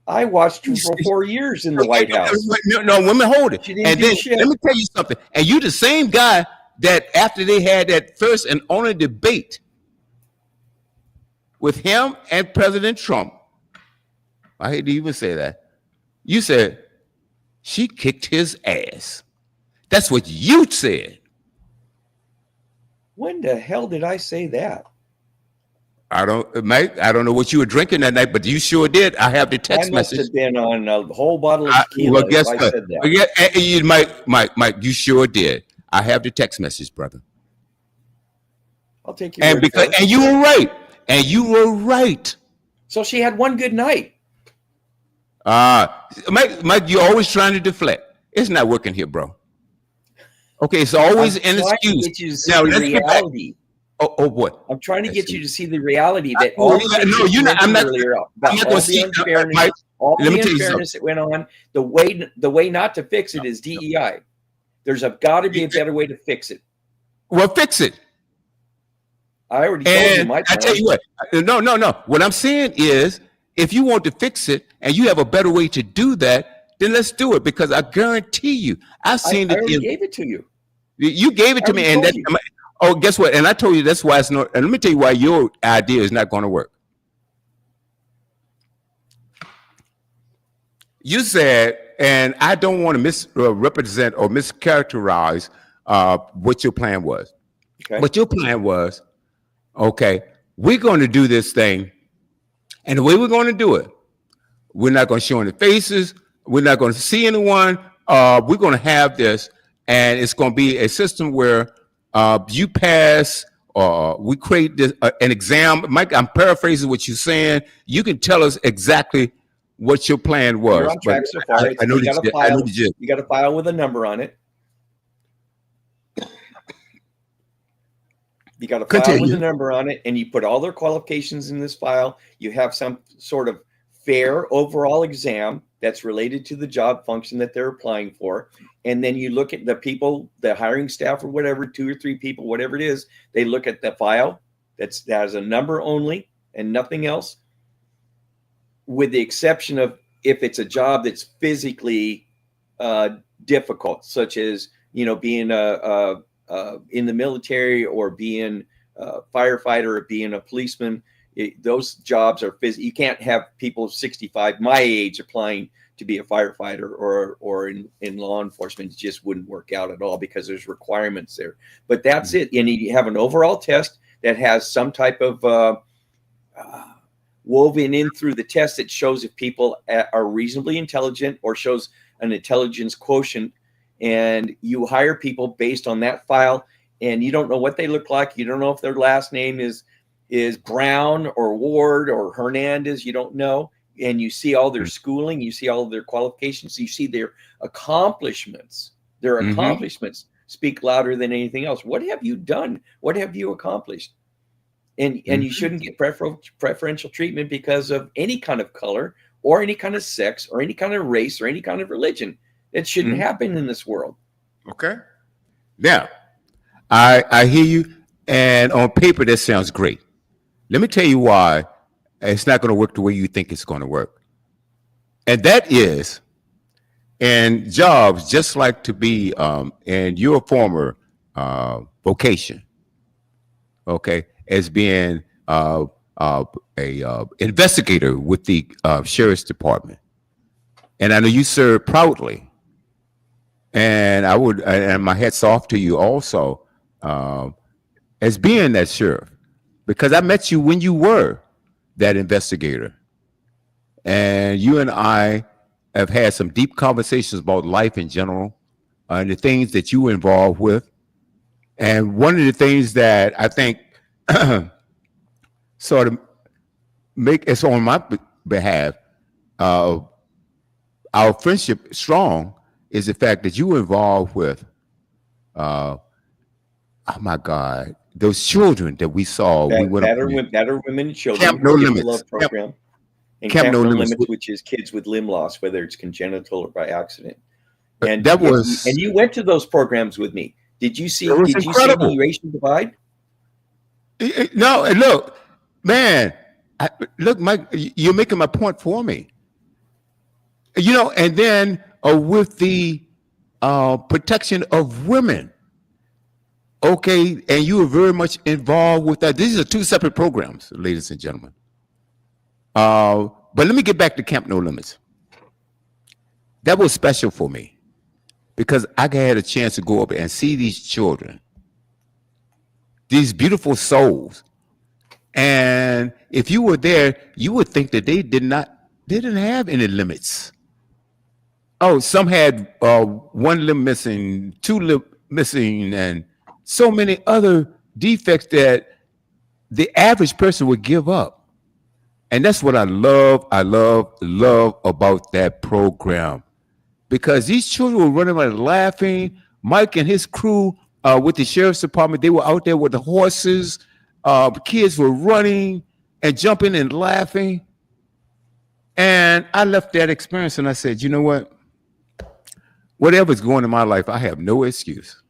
I watched her for 4 years in the White House. No, women hold it. And then let me tell you something. And you the same guy that after they had that first and only debate with him and President Trump, I hate to even say that, you said she kicked his ass. That's what you said. When the hell did I say that? I don't know what you were drinking that night, but you sure did. I have the text message. I must have been on a whole bottle of tequila. Well, guess what? I said that. Mike, you sure did. I have the text message, brother. I'll take your word for it. And you were right. And you were right. So she had one good night. Mike, you're always trying to deflect. It's not working here, bro. Okay, it's always an excuse. Now let's reality. Oh boy. I'm trying to Let's get see. you to see the reality that No, all the things no, that you're you not. I'm mentioned not. earlier I'm about not all going to the see. unfairness, Mike, all let me the tell you unfairness something. that went on, the way not to fix it is DEI. There's got to be a better way to fix it. Well, fix it. I already told you And my I tell plan. you what. No. What I'm saying is, if you want to fix it and you have a better way to do that, then let's do it. Because I guarantee you, I've I seen it. already gave it to you. You gave it I to me, already and told that. you. Oh, guess what? And I told you that's why it's not. And let me tell you why your idea is not going to work. You said, and I don't want to misrepresent or mischaracterize what your plan was. Okay. What your plan was, okay, we're going to do this thing, and the way we're going to do it, we're not going to show any faces. We're not going to see anyone. We're going to have this, and it's going to be a system where you pass, or we create this, an exam. Mike, I'm paraphrasing what you're saying. You can tell us exactly what your plan was. You're on track so far. I know you got a I know file. the gist. You got a file with a number on it. You got a file with Continue. a number on it, and you put all their qualifications in this file. You have some sort of fair overall exam that's related to the job function that they're applying for. And then you look at the people, the hiring staff or whatever, 2 or 3 people, whatever it is, they look at the file that has a number only and nothing else, with the exception of if it's a job that's physically difficult, such as, being in the military or being a firefighter or being a policeman. Those jobs are you can't have people 65 my age applying to be a firefighter or in law enforcement. It just wouldn't work out at all because there's requirements there. But that's it. And you have an overall test that has some type of woven in through the test that shows if people are reasonably intelligent or shows an intelligence quotient. And you hire people based on that file, and you don't know what they look like. You don't know if their last name is Brown or Ward or Hernandez. You don't know. And you see all their schooling, you see all of their qualifications, you see their accomplishments. Their accomplishments speak louder than anything else. What have you done? What have you accomplished? And you shouldn't get preferential treatment because of any kind of color or any kind of sex or any kind of race or any kind of religion. It shouldn't happen in this world. Okay. Now, I hear you, and on paper that sounds great. Let me tell you why it's not going to work the way you think it's going to work. And that is, in jobs, just like to be in your former vocation, okay, as being a investigator with the sheriff's department. And I know you served proudly. And and my hat's off to you also, as being that sheriff, because I met you when you were that investigator. And you and I have had some deep conversations about life in general, and the things that you were involved with. And one of the things that I think sort of make us on my behalf, our friendship strong, is the fact that you were involved with, oh my God, those children that we saw. We went Battered women and children. Camp No Limits. Love program. And Camp Camp No No Limits. Limits, which is kids with limb loss, whether it's congenital or by accident. And that was, and you went to those programs with me. Did you see? It was Did incredible. you see the racial divide? No, and look, man, look, Mike, you're making my point for me. And then with the protection of women, okay, and you were very much involved with that. These are 2 separate programs, ladies and gentlemen. But let me get back to Camp No Limits. That was special for me because I had a chance to go up and see these children, these beautiful souls. And if you were there, you would think that they didn't have any limits. Oh, some had 1 limb missing, 2 limb missing, and so many other defects that the average person would give up. And that's what I love about that program. Because these children were running around laughing. Mike and his crew with the sheriff's department, they were out there with the horses. Kids were running and jumping and laughing. And I left that experience and I said, you know what? Whatever's going in my life, I have no excuse.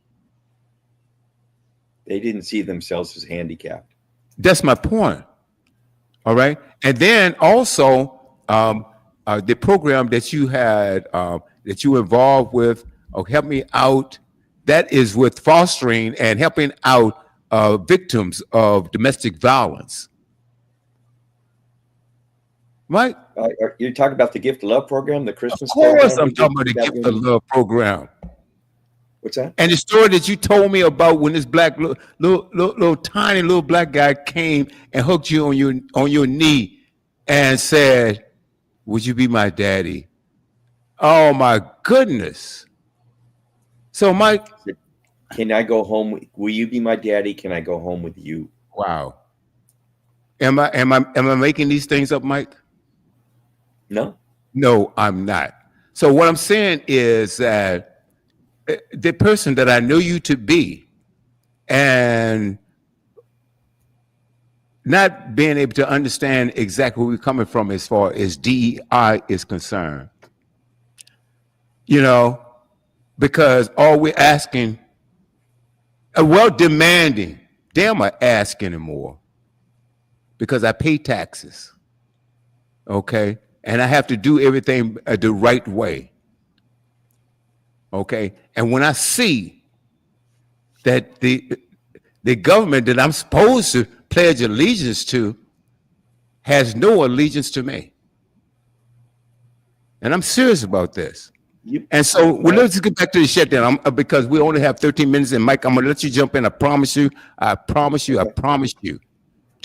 They didn't see themselves as handicapped. That's my point. All right. And then also the program that you had, that you involved with, Help Me Out, that is with fostering and helping out victims of domestic violence. Right? You're talking about the Gift of Love program, the Christmas Of course, program? I'm talking about the Gift of Love program. What's that? And the story that you told me about when this black little tiny little black guy came and hooked you on your knee and said, "Would you be my daddy?" Oh my goodness! So Mike, can I go home? Will you be my daddy? Can I go home with you? Wow. Am I making these things up, Mike? No. No, I'm not. So what I'm saying is that the person that I know you to be, and not being able to understand exactly where we're coming from as far as DEI is concerned, because all we're asking, demanding, damn, I ask anymore, because I pay taxes, okay, and I have to do everything the right way. Okay, and when I see that the government that I'm supposed to pledge allegiance to has no allegiance to me, and I'm serious about this. And so let's get back to the shutdown, because we only have 13 minutes. And Mike, I'm gonna let you jump in. I promise you to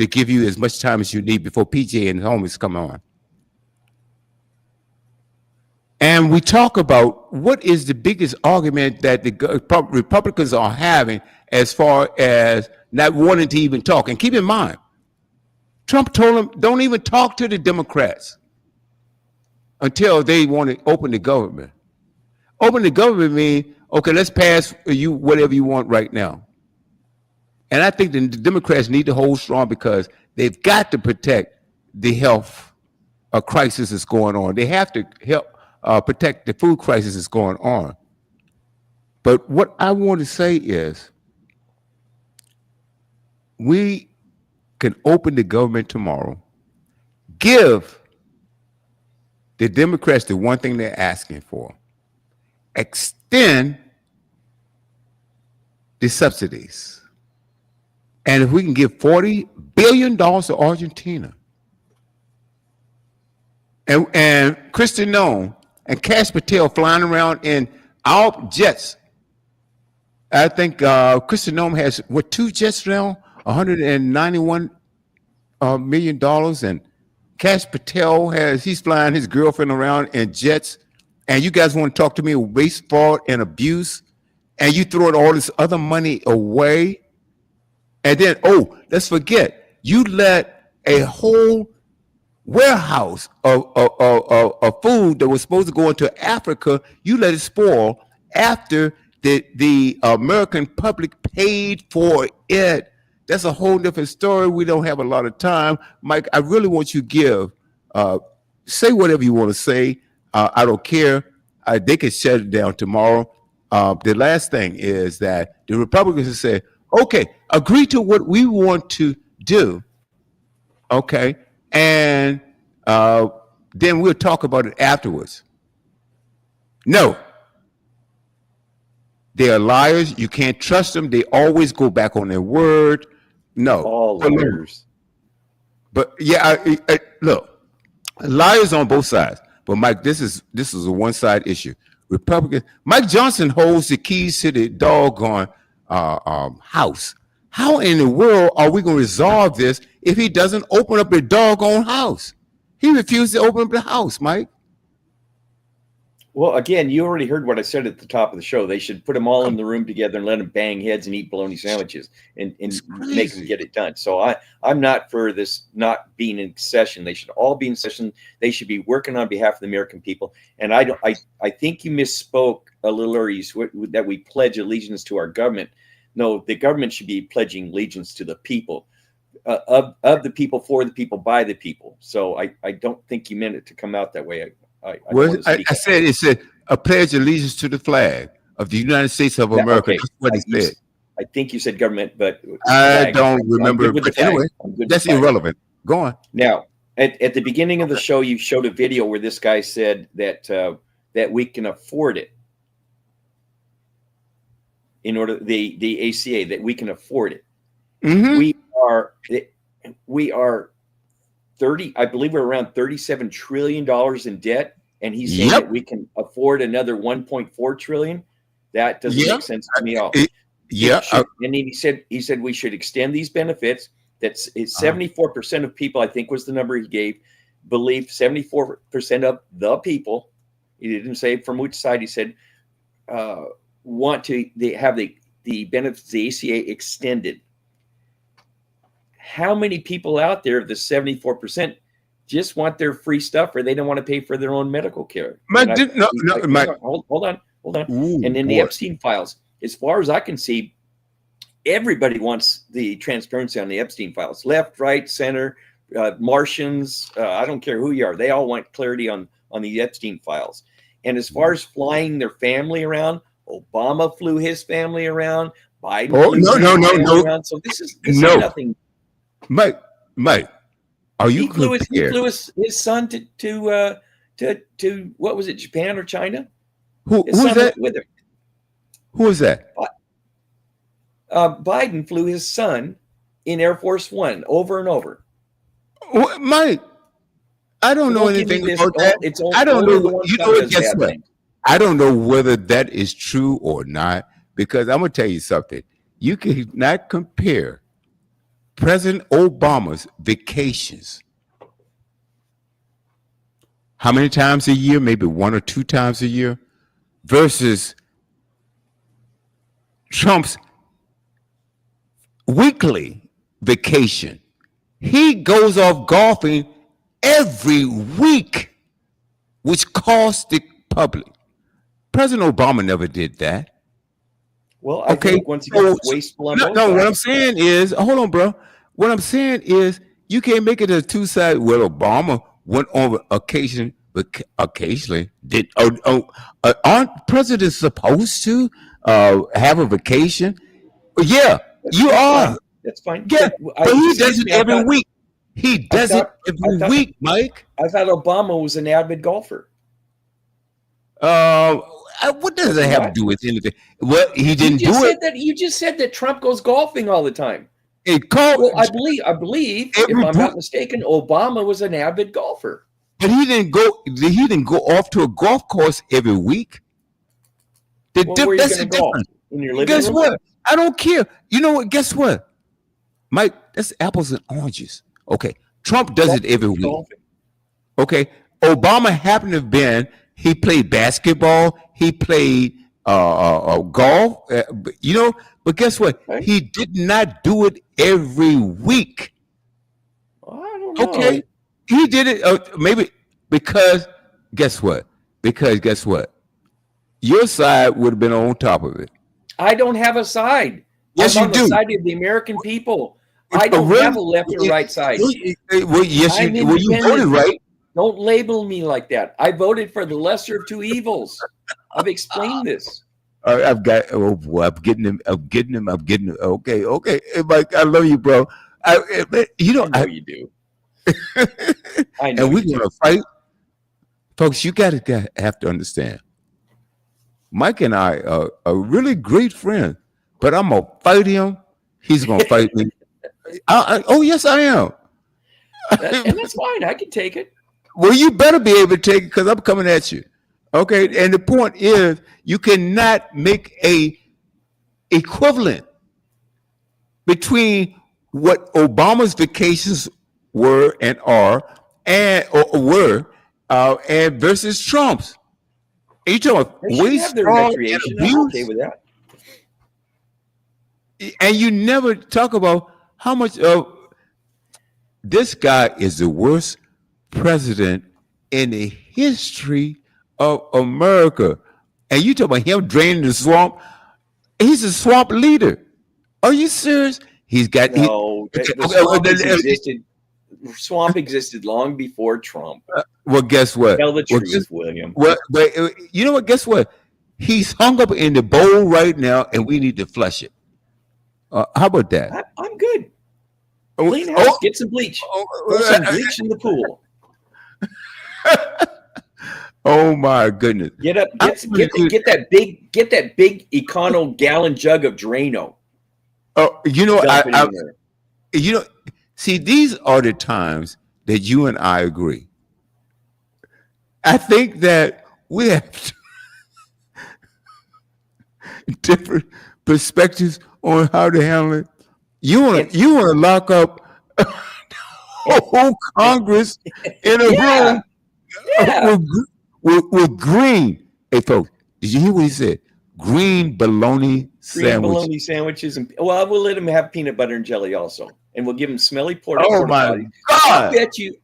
give you as much time as you need before PJ and homies come on. And we talk about what is the biggest argument that the Republicans are having as far as not wanting to even talk. And keep in mind, Trump told them, don't even talk to the Democrats until they want to open the government. Open the government means, okay, let's pass you whatever you want right now. And I think the Democrats need to hold strong, because they've got to protect the health crisis that's going on. They have to help protect the food crisis that's going on. But what I want to say is, we can open the government tomorrow, give the Democrats the one thing they're asking for, extend the subsidies. And if we can give $40 billion to Argentina, and Kristen Noem and Cash Patel flying around in our jets. I think Kristen Noem has, 2 jets now, $191 million. And Cash Patel he's flying his girlfriend around in jets. And you guys want to talk to me about waste, fraud, and abuse, and you throwing all this other money away. And then, let's forget, you let a whole warehouse of food that was supposed to go into Africa, you let it spoil after the American public paid for it. That's a whole different story. We don't have a lot of time. Mike, I really want you to say whatever you want to say. I don't care. They can shut it down tomorrow. The last thing is that the Republicans have said, okay, agree to what we want to do, okay, and then we'll talk about it afterwards. No. They are liars. You can't trust them. They always go back on their word. No. All liars. But yeah, look, liars on both sides. But Mike, this is a one-side issue. Republicans. Mike Johnson holds the keys to the doggone house. How in the world are we going to resolve this if he doesn't open up the doggone house? He refused to open up the house, Mike. Well, again, you already heard what I said at the top of the show. They should put them all in the room together and let them bang heads and eat bologna sandwiches and make them get it done. So I'm not for this not being in session. They should all be in session. They should be working on behalf of the American people. And I think you misspoke a little earlier that we pledge allegiance to our government. No, the government should be pledging allegiance to the people. of the people, for the people, by the people. So I don't think you meant it to come out that way. I don't Well, want to speak. I said it said a pledge allegiance to the flag of the United States of America. Okay. That's what it said. I think you said government, but I flag. don't I'm remember. good with the But flag. anyway, I'm good with that's flag. irrelevant. Go on. Now, at the beginning of the show, you showed a video where this guy said that we can afford it. In order, the ACA, that we can afford it. Mhm. We are 30. I believe we're around $37 trillion in debt, and he's saying Yep. that we can afford another 1.4 trillion. That doesn't Yeah. make sense to me at all. Yeah. And he said we should extend these benefits. That's 74% of people, I think was the number he gave, believe 74% of the people. He didn't say from which side. He said want to have the benefits of the ACA extended. How many people out there of the 74% just want their free stuff, or they don't want to pay for their own medical care? Hold on. Ooh, And in the boy. Epstein files, as far as I can see, everybody wants the transparency on the Epstein files. Left, right, center, Martians. I don't care who you are. They all want clarity on the Epstein files. And as far as flying their family around, Obama flew his family around. Biden flew his family around. So this is nothing. Mike, are you He flew prepared? his son to what was it, Japan or China? Who His is son that? was with him. Who is that? Biden flew his son in Air Force One over and over. Mike, I don't know Don't give me anything this. about that. It's I don't only know. the one You son know what? does Guess bad what? things. I don't know whether that is true or not, because I'm gonna tell you something. You cannot compare President Obama's vacations. How many times a year? Maybe 1 or 2 times a year, versus Trump's weekly vacation. He goes off golfing every week, which costs the public. President Obama never did that. Well, I think once again, it's wasteful on both No, sides. what I'm saying is, hold on, bro. What I'm saying is, you can't make it a two side. Well, Obama went on occasion, but occasionally did. Aren't presidents supposed to have a vacation? Yeah, you are. That's fine. Yeah, but he does it every week. He does it every week, Mike. I thought Obama was an avid golfer. What does that have to do with anything? Well, he didn't do it. You just said that Trump goes golfing all the time. Well, I believe, if I'm not mistaken, Obama was an avid golfer. But he didn't go. He didn't go off to a golf course every week. Where are you That's going the to golf? difference. In your living Guess room? what? I don't care. You know what? Guess what, Mike? That's apples and oranges. Okay, Trump does it every week. Golfing. Okay, Obama happened to have been. He played basketball. He played golf. But guess what? Okay. He did not do it every week. I don't know. Okay, he did it maybe because guess what? Your side would have been on top of it. I don't have a side. Yes, I'm you on do. the side of the American people. I don't have a left or right side. Well, yes, I'm you voted independent. right. Don't label me like that. I voted for the lesser of two evils. I've explained this. I've got. Oh boy, I'm getting him. Okay. Hey, Mike, I love you, bro. I know you do. I know. And we're gonna fight, folks. You gotta have to understand. Mike and I are really great friends, but I'm gonna fight him. He's gonna fight me. Oh yes, I am. And that's fine. I can take it. Well, you better be able to take it because I'm coming at you. Okay, and the point is, you cannot make a equivalent between what Obama's vacations were and are and versus Trump's. And you talking about They should waste, have their fraud, and recreation. I'm abuse, okay with that. and you never talk about how much of this guy is the worst president in the history of America. And you talk about him draining the swamp. He's a swamp leader. Are you serious? He's got No, the swamp existed long before Trump. Well, guess what? Tell the truth, William. Well, but you know what? Guess what? He's hung up in the bowl right now, and we need to flush it. How about that? I'm good. Clean house. Get some bleach. Put some bleach in the pool. Oh my goodness! Get that big Econo gallon jug of Drano. Oh, you know, see, these are the times that you and I agree. I think that we have different perspectives on how to handle it. You want to lock up whole Congress in a room with green. Hey, folks, did you hear what he said? Green bologna sandwiches, and we'll let him have peanut butter and jelly also, and we'll give him smelly porta Oh my potty. God!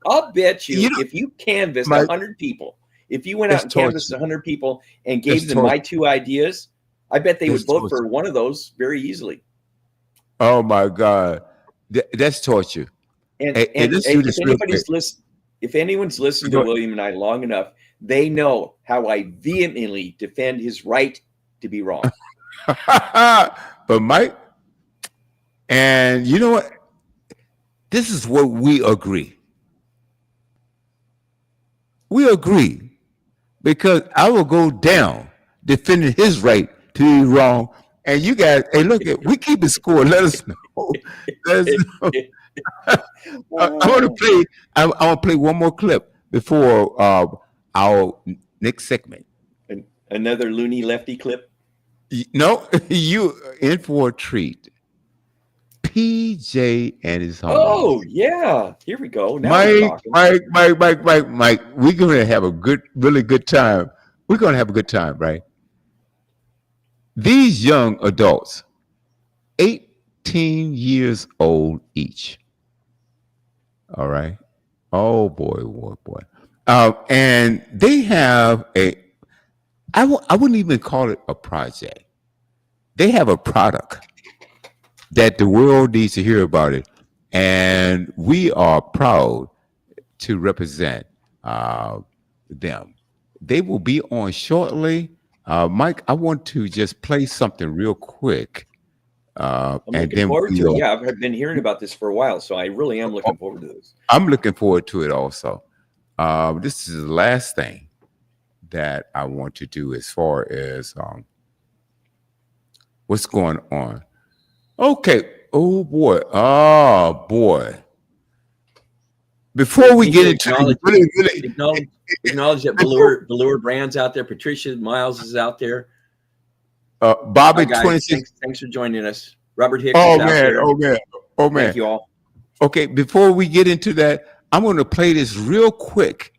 I'll bet you, if you canvassed 100 people, if you went out and canvassed 100 people and gave them my two ideas, I bet they would vote for one of those very easily. Oh my God, that's torture. And if anyone's listened to William and I long enough, they know how I vehemently defend his right to be wrong. But Mike, and you know what? This is what we agree. We agree because I will go down defending his right to be wrong. And you guys, hey, look, we keep the score. Let us know. Let us know. I want to play one more clip before our next segment. Another loony lefty clip. No, you in for a treat. PJ and his homies. Oh yeah, here we go. Now Mike. We're gonna have a really good time. We're gonna have a good time, right? These young adults, 18 years old each. All right. Oh boy. And they have I wouldn't even call it a project. They have a product that the world needs to hear about it. And we are proud to represent them. They will be on shortly. Mike, I want to just play something real quick. I'm looking forward to it. Yeah, I've been hearing about this for a while, so I really am looking forward to this. I'm looking forward to it also. This is the last thing that I want to do as far as what's going on. Okay. Oh boy. Before we get into acknowledge that Velour Brand's out there. Patricia Miles is out there. Bobby, 26. Thanks for joining us. Robert Hicks is out there. Oh man. Thank you all. Okay, before we get into that, I'm going to play this real quick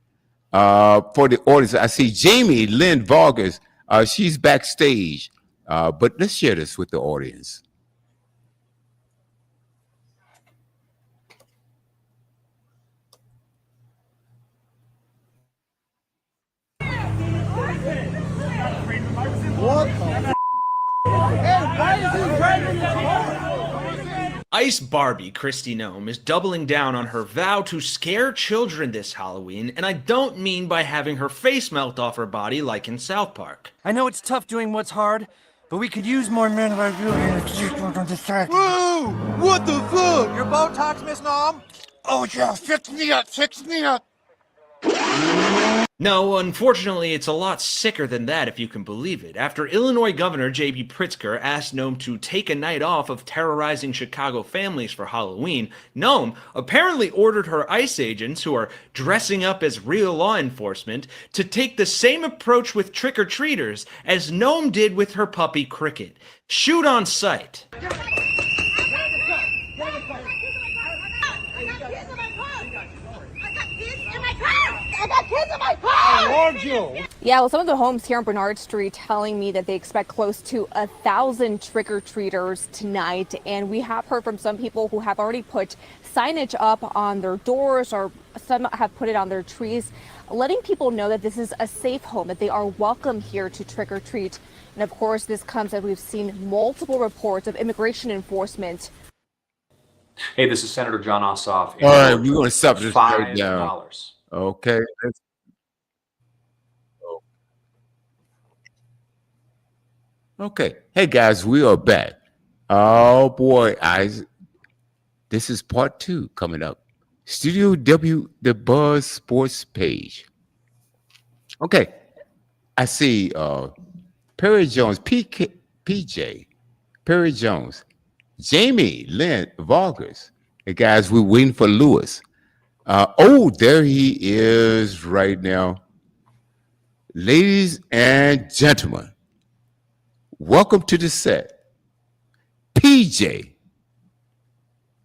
for the audience. I see Jamie Lynn Vargas. She's backstage. But let's share this with the audience. Ice Barbie Kristi Noem is doubling down on her vow to scare children this Halloween, and I don't mean by having her face melt off her body like in South Park. I know it's tough doing what's hard, but we could use more men like you in the distract. Whoa! What the fuck? Your Botox, Miss Noem? Oh yeah, fix me up. No, unfortunately, it's a lot sicker than that, if you can believe it. After Illinois Governor J.B. Pritzker asked Noem to take a night off of terrorizing Chicago families for Halloween, Noem apparently ordered her ICE agents, who are dressing up as real law enforcement, to take the same approach with trick-or-treaters as Noem did with her puppy Cricket. Shoot on sight. I got kids in my car! I warned you! Yeah, well, some of the homes here on Bernard Street telling me that they expect close to 1,000 trick-or-treaters tonight. And we have heard from some people who have already put signage up on their doors, or some have put it on their trees, letting people know that this is a safe home, that they are welcome here to trick-or-treat. And of course, this comes as we've seen multiple reports of immigration enforcement Hey, this is Senator John Ossoff. All right, we're gonna stop this right now. $5. Okay. Okay. Hey guys, we are back. Oh boy, this is part 2 coming up. Studio W, the Buzz Sports page. Okay. I see Perry Jones, PJ, Perry Jones, Jamie, Lynn, Vargas. Hey guys, we're waiting for Lewis. There he is right now. Ladies and gentlemen, welcome to the set. PJ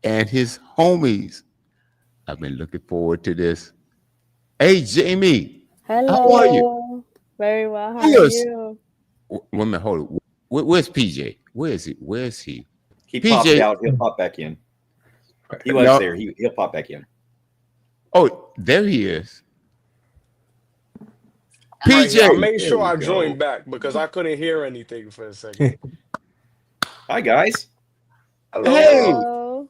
and his homies. I've been looking forward to this. Hey, Jamie. Hello. How are you? Very well. How are you? Wait a minute, hold on. Where's PJ? Where is he? Where is he? He PJ. popped out. He'll pop back in. He was there. He'll pop back in. Oh, there he is. Right, PJ. I made sure I joined back because I couldn't hear anything for a second. Hi, guys. Hello. Hello.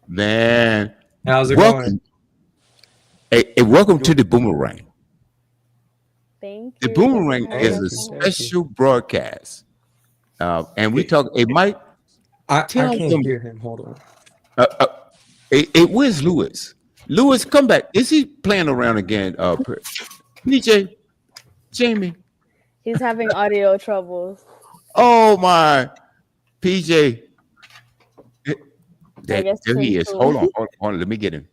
Man. How's it going? Hey, welcome to the Boomerang. Thank The you. Boomerang is a special broadcast. And we talk, it might. I can't hear him. Hold on. Where's Lewis? Lewis, come back. Is he playing around again? PJ, Jamie. He's having audio troubles. Oh my, PJ. There he is. Hold on. Let me get him.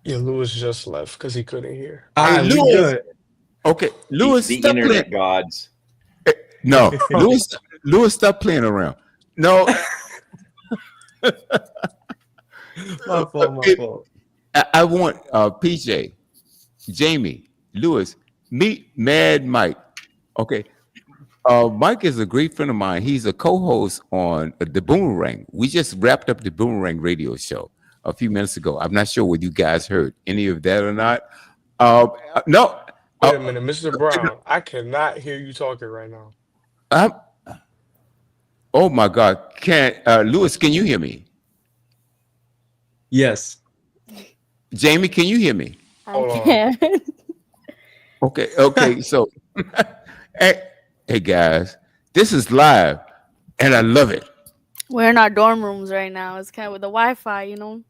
Yeah, Lewis just left because he couldn't hear. Hey, Lewis. Good. Okay, Lewis. The internet gods. No, Lewis, stop playing around. No. My fault. I want PJ, Jamie, Lewis, meet Mad Mike. Okay. Mike is a great friend of mine. He's a co-host on the Boomerang. We just wrapped up the Boomerang radio show a few minutes ago. I'm not sure whether you guys heard any of that or not. No. Wait a minute, Mr. Brown. I cannot hear you talking right now. Oh my God. Lewis, can you hear me? Yes. Jamie, can you hear me? I can. Okay. So, hey guys, this is live, and I love it. We're in our dorm rooms right now. It's kind of with the Wi-Fi, you know.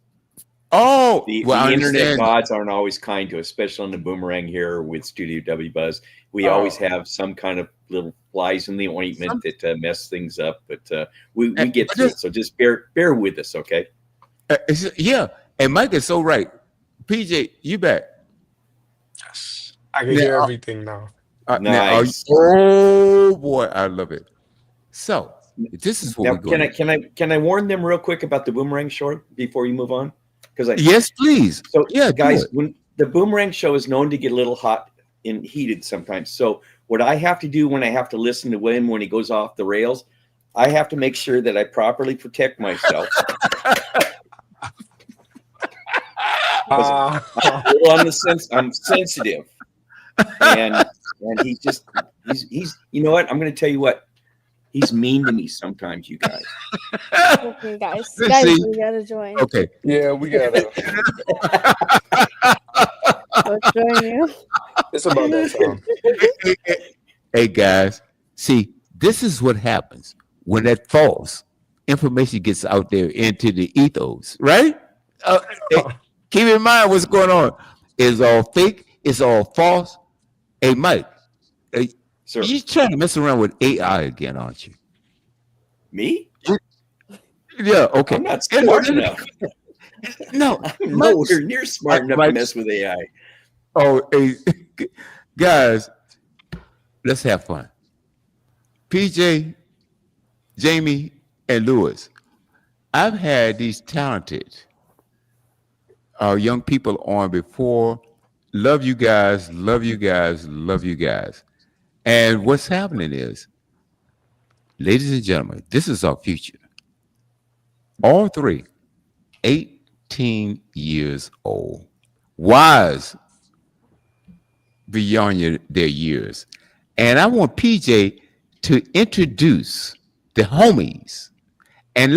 Oh, The I internet understand. gods aren't always kind to us, especially on the Boomerang here with Studio W Buzz. We always have some kind of little flies in the ointment that mess things up, but we get through it. So just bear with us, okay? Yeah, and Mike is so right. PJ, you back? Yes. I can hear everything now. Nice. Oh boy, I love it. So this is what Now, we're going. can I warn them real quick about the Boomerang show before you move on? Because Yes, please. So Yeah, guys, when the Boomerang show is known to get a little hot and heated sometimes. So what I have to do when I have to listen to William when he goes off the rails, I have to make sure that I properly protect myself. I'm a little on the sense. I'm sensitive, and he's you know what? I'm going to tell you what. He's mean to me sometimes, you guys. Okay, guys, See? we gotta join. Okay. Yeah, we gotta. Let's join you. It's about that time. Hey guys, see, this is what happens when that false information gets out there into the ethos, right? Keep in mind what's going on. It's all fake. It's all false. Hey, Mike, Sir. you're trying to mess around with AI again, aren't you? Me? Yeah. Okay. I'm not smart enough. No, I'm nowhere near smart enough to mess with AI. Oh, hey, guys, let's have fun. PJ, Jamie, and Lewis, I've had these talented young people on before. Love you guys, love you guys, love you guys. And what's happening is, ladies and gentlemen, this is our future. All three, 18 years old, wise beyond their years. And I want PJ to introduce the homies And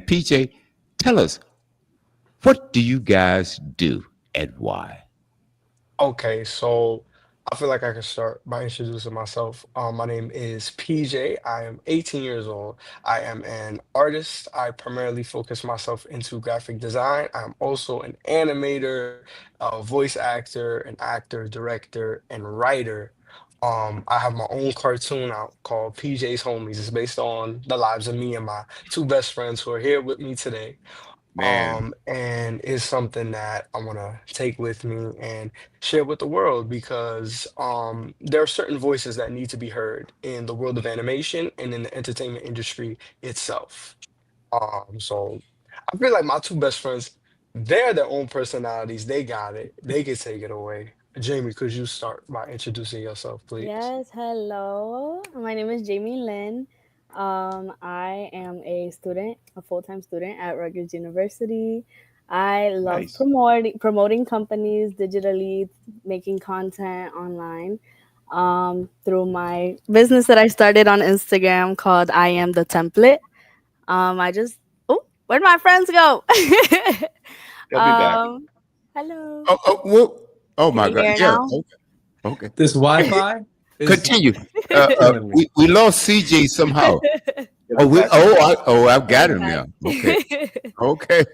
PJ, tell us, what do you guys do and why? Okay, so I feel like I can start by introducing myself. My name is PJ. I am 18 years old. I am an artist. I primarily focus myself into graphic design. I'm also an animator, a voice actor, an actor, director, and writer. I have my own cartoon out called PJ's Homies. It's based on the lives of me and my two best friends who are here with me today. Man, And it's something that I want to take with me and share with the world because there are certain voices that need to be heard in the world of animation and in the entertainment industry itself. So I feel like my two best friends, they're their own personalities. They got it. They can take it away. Jamie, could you start by introducing yourself, please? Yes, hello. My name is Jamie Lynn. I am a student, a full-time student at Rutgers University. I love Nice. promoting companies digitally, making content online. Through my business that I started on Instagram called I Am the Template. I just where'd my friends go? They'll be back. Hello. Oh Can my you God. hear Yeah. now? Okay. This Wi-Fi is Continue. killing me. We lost CJ somehow. They'll be back. I've got him now. Okay. Okay.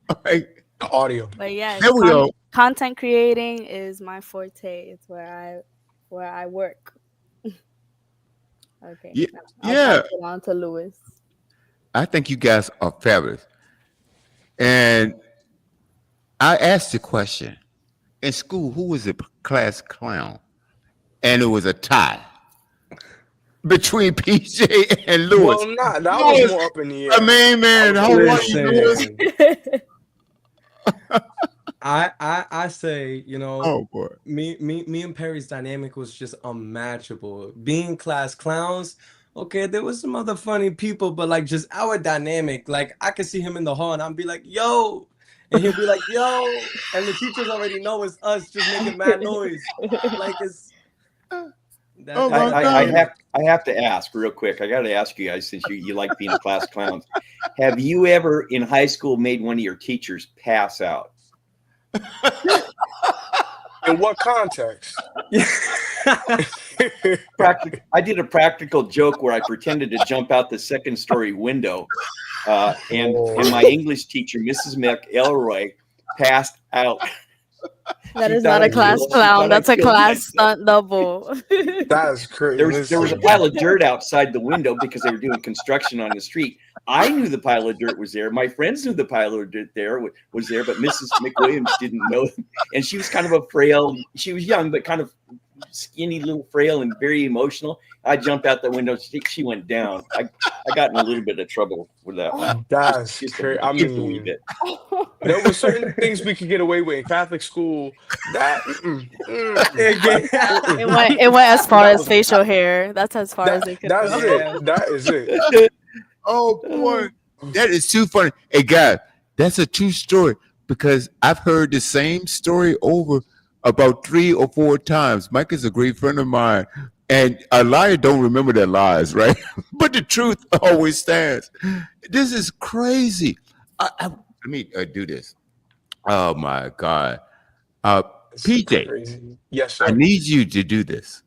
All right. The audio. But yes, There we go. content creating is my forte. It's where I work. Okay. Yeah. I'll Yeah. pass it on to Lewis. I think you guys are fabulous. And I asked the question in school, who was the class clown? And it was a tie between PJ and Lewis. Well, nah, that was more up in the air. I mean, man, how are you, Lewis? Listen, I say, you know, Oh boy. me and Perry's dynamic was just unmatchable. Being class clowns, okay, there was some other funny people, but like just our dynamic, like I could see him in the hall and I'd be like, yo, and he'll be like, yo, and the teachers already know it's us just making mad noise. Like it's that, Oh my I have to ask real quick. I got to ask you guys, since you like being class clowns. Have you ever in high school made one of your teachers pass out? In what context? I did a practical joke where I pretended to jump out the second story window, and my English teacher, Mrs. McElroy, passed out. That is not a class clown. That's a class stunt double. That's crazy. There was a pile of dirt outside the window because they were doing construction on the street. I knew the pile of dirt was there. My friends knew the pile of dirt was there, but Mrs. McWilliams didn't know. And she was kind of a frail. She was young, but kind of skinny, little frail, and very emotional. I jumped out the window. She went down. I got in a little bit of trouble with that one. That's crazy. I mean, there were certain things we could get away with in Catholic school. That it went as far as facial hair. That's as far as it could that's go. it. That is it. Oh boy, that is too funny. Hey guys, that's a true story because I've heard the same story over about 3 or 4 times. Mike is a great friend of mine, and a liar don't remember their lies, right? But the truth always stands. This is crazy. Let me do this. Oh my God, PJ, Crazy. Yes, sir. I need you to do this.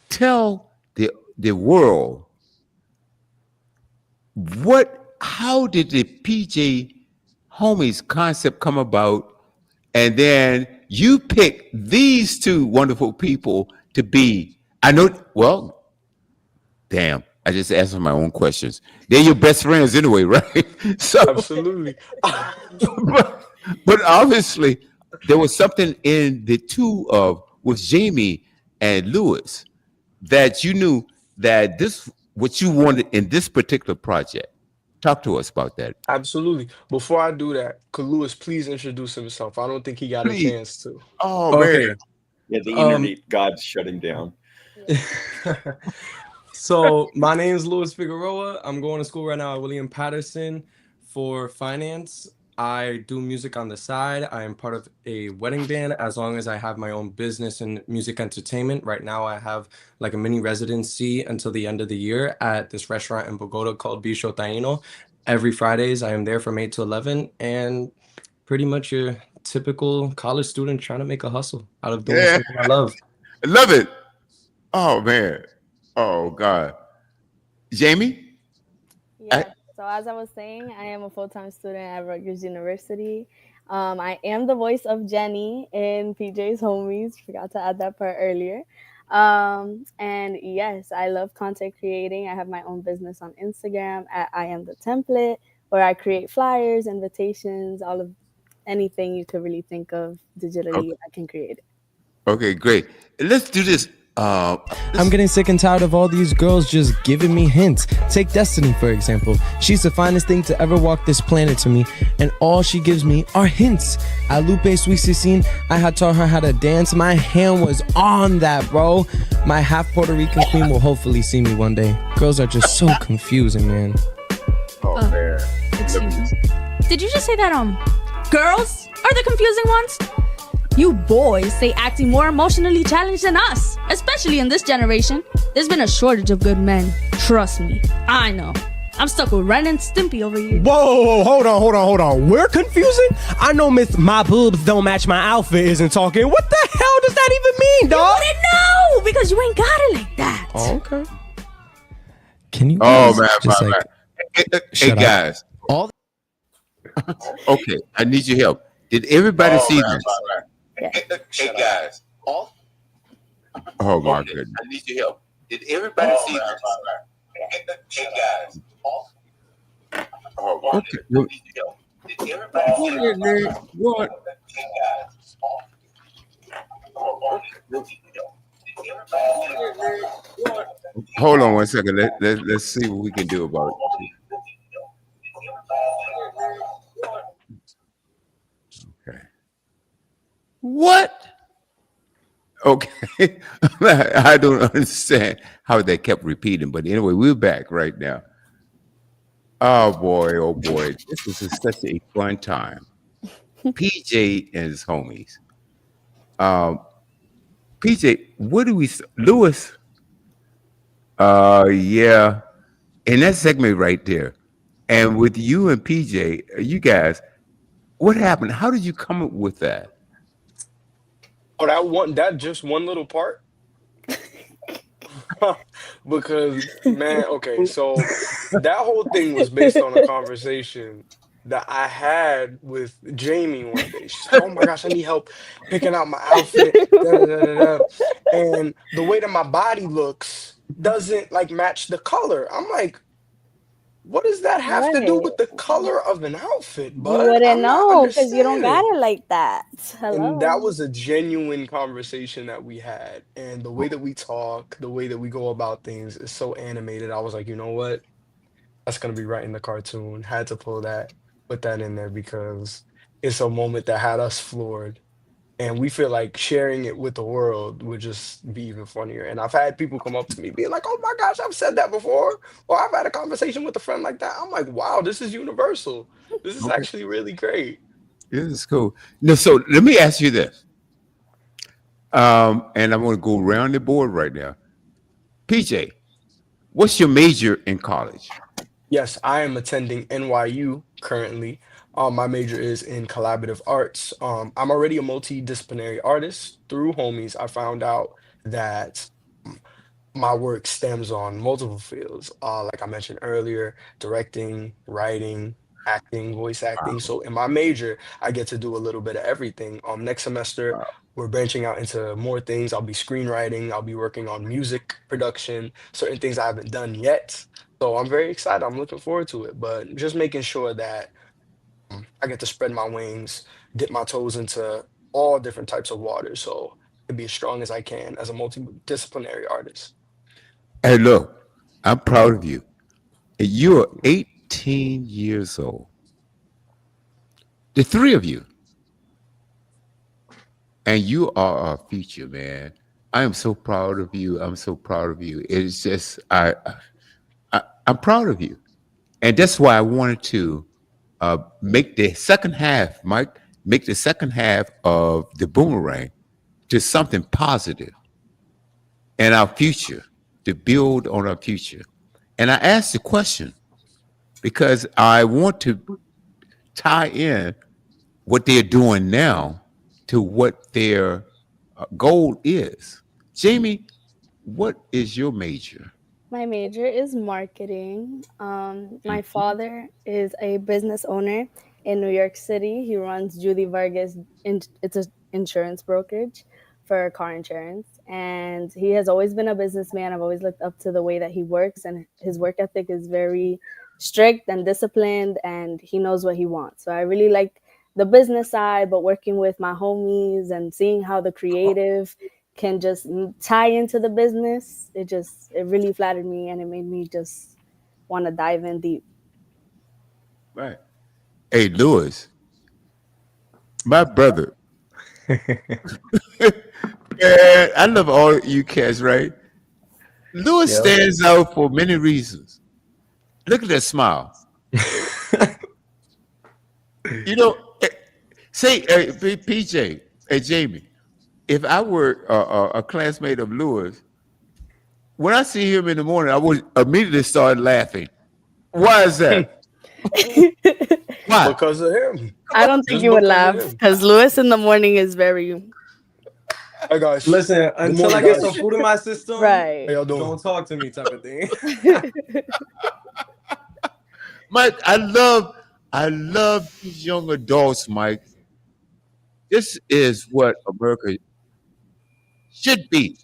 Tell the world how did the PJ Homies concept come about, and then you pick these two wonderful people to be. I know. Well, damn. I just answered my own questions. They're your best friends anyway, right? So, Absolutely. but obviously, there was something in the two of with Jamie and Lewis that you knew that this what you wanted in this particular project. Talk to us about that. Absolutely. Before I do that, could Lewis please introduce himself? I don't think he got a chance to. Oh okay. man. Yeah, the internet gods shut him down. So my name is Louis Figueroa. I'm going to school right now at William Patterson for finance. I do music on the side. I am part of a wedding band as long as I have my own business in music entertainment. Right now I have like a mini residency until the end of the year at this restaurant in Bogota called Bicho Taino. every Fridays. I am there from 8 to 11, and pretty much your typical college student trying to make a hustle out of doing Yeah, something I love. I love it. Oh man. Oh God. Jamie? I, Yes. So as I was saying, I am a full-time student at Rutgers University. I am the voice of Jenny in PJ's Homies. Forgot to add that part earlier. And yes, I love content creating. I have my own business on Instagram at I am the template, where I create flyers, invitations, all of anything you could really think of digitally, I can create it. okay, great. Let's do this. I'm getting sick and tired of all these girls just giving me hints. Take Destiny, for example. She's the finest thing to ever walk this planet to me, and all she gives me are hints. At Lupe Sweet 16, I had taught her how to dance. My hand was on that, bro. My half Puerto Rican queen will hopefully see me one day. Girls are just so confusing, man. Oh, man. Excuse me. Did you just say that girls are the confusing ones? You boys stay acting more emotionally challenged than us, especially in this generation. There's been a shortage of good men. Trust me, I know. I'm stuck with Ren and Stimpy over here. Whoa, hold on. We're confusing? I know Miss My Boobs Don't Match My Outfit isn't talking. What the hell does that even mean, dog? You wouldn't know, because you ain't got it like that. Oh, okay. Can you Oh guys man, just man, like man. Hey shut up? guys. All Okay, I need your help. Did everybody see this? Yes. Hey guys. Oh my goodness. I need your help. Did everybody see this? Hey guys. Oh my goodness. Did everybody see what? Hold on 1 second. Let's see what we can do about it. Okay. What? Okay. I don't understand how they kept repeating, but anyway, we're back right now. Oh boy, this is such a fun time. PJ and his homies. PJ, what do we Lewis? Yeah, in that segment right there. And with you and PJ, you guys, what happened? How did you come up with that? Oh, that just one little part? Because man, okay, so that whole thing was based on a conversation that I had with Jamie one day. She's like, "Oh my gosh, I need help picking out my outfit." Da, da, da, da, da. And the way that my body looks doesn't like match the color. I'm like, what does that have to do Right. with the color of an outfit, You bud? wouldn't I'm not know because you don't got understanding. it like that. And that Hello. was a genuine conversation that we had. And the way that we talk, the way that we go about things is so animated. I was like, you know what? That's gonna be right in the cartoon. Had to put that in there because it's a moment that had us floored. And we feel like sharing it with the world would just be even funnier. And I've had people come up to me being like, "Oh my gosh, I've said that before," or "I've had a conversation with a friend like that." I'm like, "Wow, this is universal. This is Okay, actually really great." this is cool. No, so let me ask you this. And I'm going to go around the board right now. PJ, what's your major in college? Yes, I am attending NYU currently. My major is in collaborative arts. I'm already a multidisciplinary artist. Through homies, I found out that my work stems on multiple fields. Like I mentioned earlier, directing, writing, acting, voice acting. So in my major, I get to do a little bit of everything. Next semester, we're branching out into more things. I'll be screenwriting, I'll be working on music production, certain things I haven't done yet. So I'm very excited. I'm looking forward to it, but just making sure that I get to spread my wings, dip my toes into all different types of waters. So to be as strong as I can as a multidisciplinary artist. Hey, look, I'm proud of you. You're 18 years old. The three of you, and you are our future, man. I am so proud of you. I'm so proud of you. It's just I'm proud of you, and that's why I wanted to make the second half, Mike, make the second half of the boomerang to something positive in our future, to build on our future. And I asked the question, because I want to tie in what they're doing now to what their goal is. Jamie, what is your major? My major is marketing. My Mhm. father is a business owner in New York City. He runs Judy Vargas. It's an insurance brokerage for car insurance, and he has always been a businessman. I've always looked up to the way that he works, and his work ethic is very strict and disciplined, and he knows what he wants. So I really like the business side, but working with my homies and seeing how the creative can just tie into the business, it really flattered me, and it made me just want to dive in deep. Right. Hey, Lewis, my brother. Man, I love all you cats, right? Lewis Yeah. stands out for many reasons. Look at that smile. You know, say, PJ, hey, Jamie, if I were a classmate of Lewis, when I see him in the morning, I would immediately start laughing. Why is that? Why? Because of him. I don't think Just you would because of laugh him. because Lewis in the morning is very Hey guys. Listen, Good until morning, I get guys. some food in my system, How right. y'all doing? don't talk to me type of thing. Mike, I love these young adults, Mike. This is what America should be.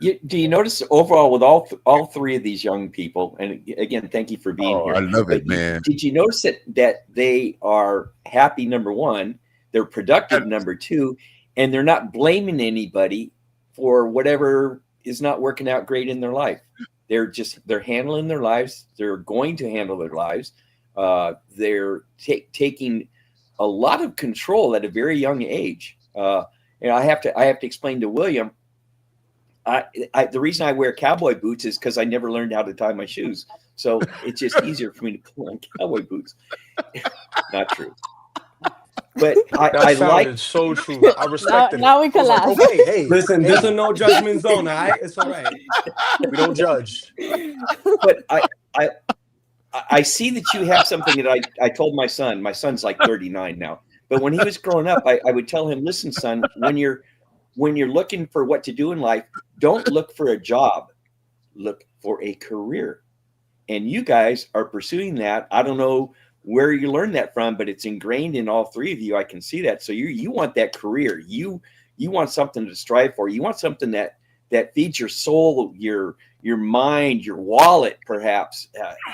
Do you notice overall with all three of these young people? And again, thank you for being Oh, I here. love But it, man. did you notice that they are happy? Number one, they're productive. Number two, and they're not blaming anybody for whatever is not working out great in their life. They're handling their lives. They're going to handle their lives. They're taking a lot of control at a very young age. I have to explain to William. The reason I wear cowboy boots is because I never learned how to tie my shoes. So it's just easier for me to put on cowboy boots. Not true. But That I sounded like so true. I respected now it. we I can was like, laugh. okay, hey. Listen, hey, this is no judgment zone, all right? It's all right. we don't judge. but I see that you have something that I told my son. My son's like 39 now. But when he was growing up, I would tell him, listen, son, when you're looking for what to do in life, don't look for a job, look for a career. And you guys are pursuing that. I don't know where you learned that from, but it's ingrained in all three of you. I can see that. So you want that career. You want something to strive for. You want something that feeds your soul, your mind, your wallet, perhaps.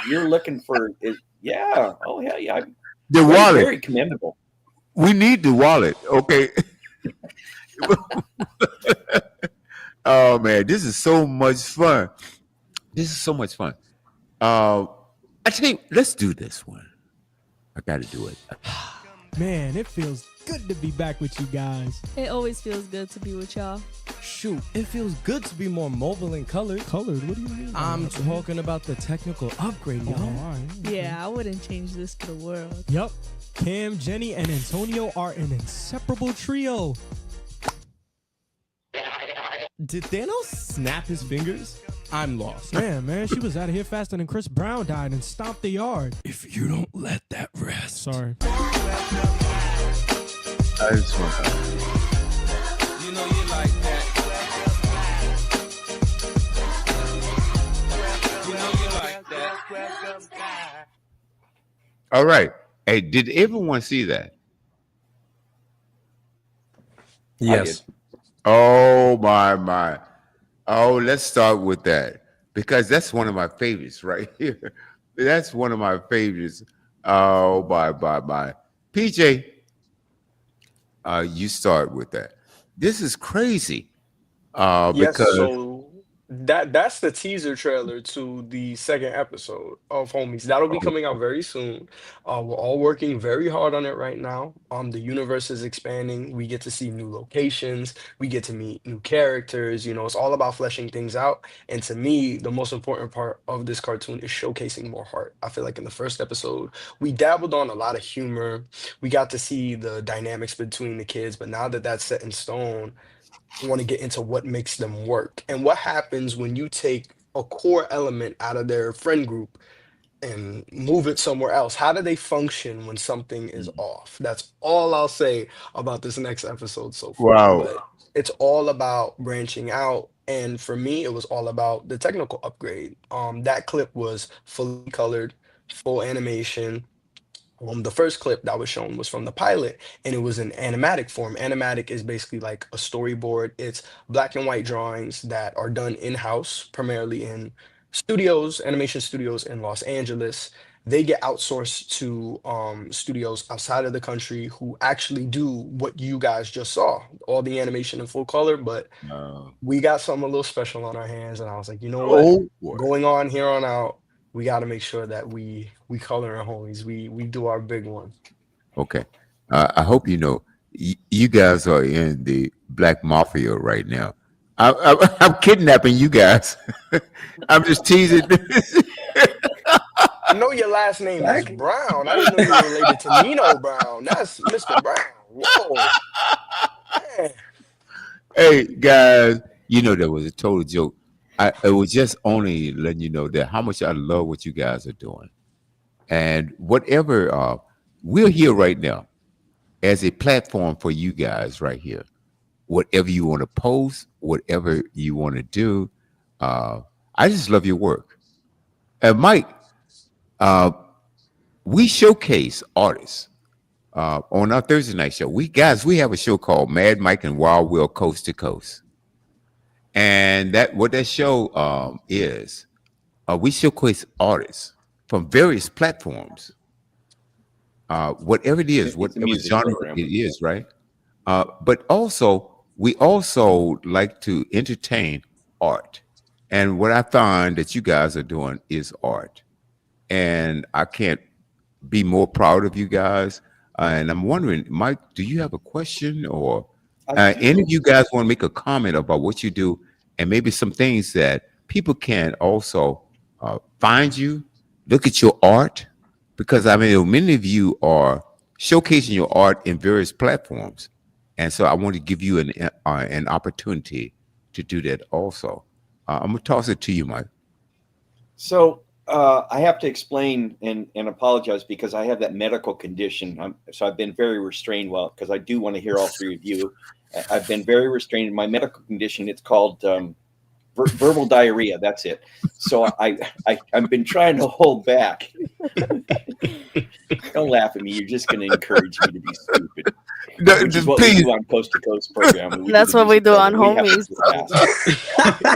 You're looking for it. Yeah. Oh hell yeah. The Very, wallet. very commendable. We need the wallet. Okay. Oh man, this is so much fun. This is so much fun. I think let's do this one. I got to do it. Man, it feels good to be back with you guys. It always feels good to be with y'all. Shoot, it feels good to be more mobile and colored. Colored? What do you mean? I'm talking about the technical upgrade, y'all. Yeah, I wouldn't change this for the world. Yup. Cam, Jenny, and Antonio are an inseparable trio. Did Thanos snap his fingers? I'm lost. Man, she was out of here faster than Chris Brown died and stomped the yard. If you don't let that rest. Sorry. I just want to. You know you like that. You know you like that. All right. Hey, did everyone see that? Yes. Oh my. Oh, let's start with that because that's one of my favorites right here. That's one of my favorites. Oh, bye. PJ, you start with that. This is crazy. Yes, Because so that's the teaser trailer to the second episode of Homies. That'll be coming out very soon. We're all working very hard on it right now. The universe is expanding. We get to see new locations. We get to meet new characters. It's all about fleshing things out. And to me, the most important part of this cartoon is showcasing more heart. I feel like in the first episode, we dabbled on a lot of humor. We got to see the dynamics between the kids, but now that that's set in stone, I want to get into what makes them work and what happens when you take a core element out of their friend group and move it somewhere else? How do they function when something is off? That's all I'll say about this next episode so far. Wow. But it's all about branching out. And for me, it was all about the technical upgrade. That clip was fully colored, full animation. The first clip that was shown was from the pilot, and it was in animatic form. Animatic is basically like a storyboard. It's black and white drawings that are done in-house, primarily in studios, animation studios in Los Angeles. They get outsourced to studios outside of the country who actually do what you guys just saw, all the animation in full color. But we got something a little special on our hands, and I was like, you know what? Oh boy. Going on here on out, we got to make sure that we color our homies. We do our big one. Okay. I hope you know you guys are in the black mafia right now. I'm kidnapping you guys. I'm just teasing. I know your last name is Brown. I didn't know you were related to Nino Brown. That's Mr. Brown. Whoa. Man. Hey guys, you know that was a total joke. It was just only letting you know that how much I love what you guys are doing, and whatever we're here right now as a platform for you guys right here. Whatever you want to post, whatever you want to do, I just love your work. And Mike, we showcase artists on our Thursday night show. We have a show called Mad Mike and Wild Will Coast to Coast. And what that show is, we showcase artists from various platforms, whatever it is, whatever genre it is, right? But we also like to entertain art. And what I find that you guys are doing is art. And I can't be more proud of you guys. And I'm wondering, Mike, do you have a question, or any of you guys want to make a comment about what you do, and maybe some things that people can also find you, look at your art? Because I mean, many of you are showcasing your art in various platforms. And so I want to give you an opportunity to do that also. I'm going to toss it to you, Mike. So I have to explain and apologize because I have that medical condition. So I've been very restrained. Well, because I do want to hear all three of you. I've been very restrained in my medical condition. It's called verbal diarrhea. That's it. So I've been trying to hold back. Don't laugh at me. You're just going to encourage me to be stupid. Which is what we do on Coast to Coast program. That's what we do on Homies.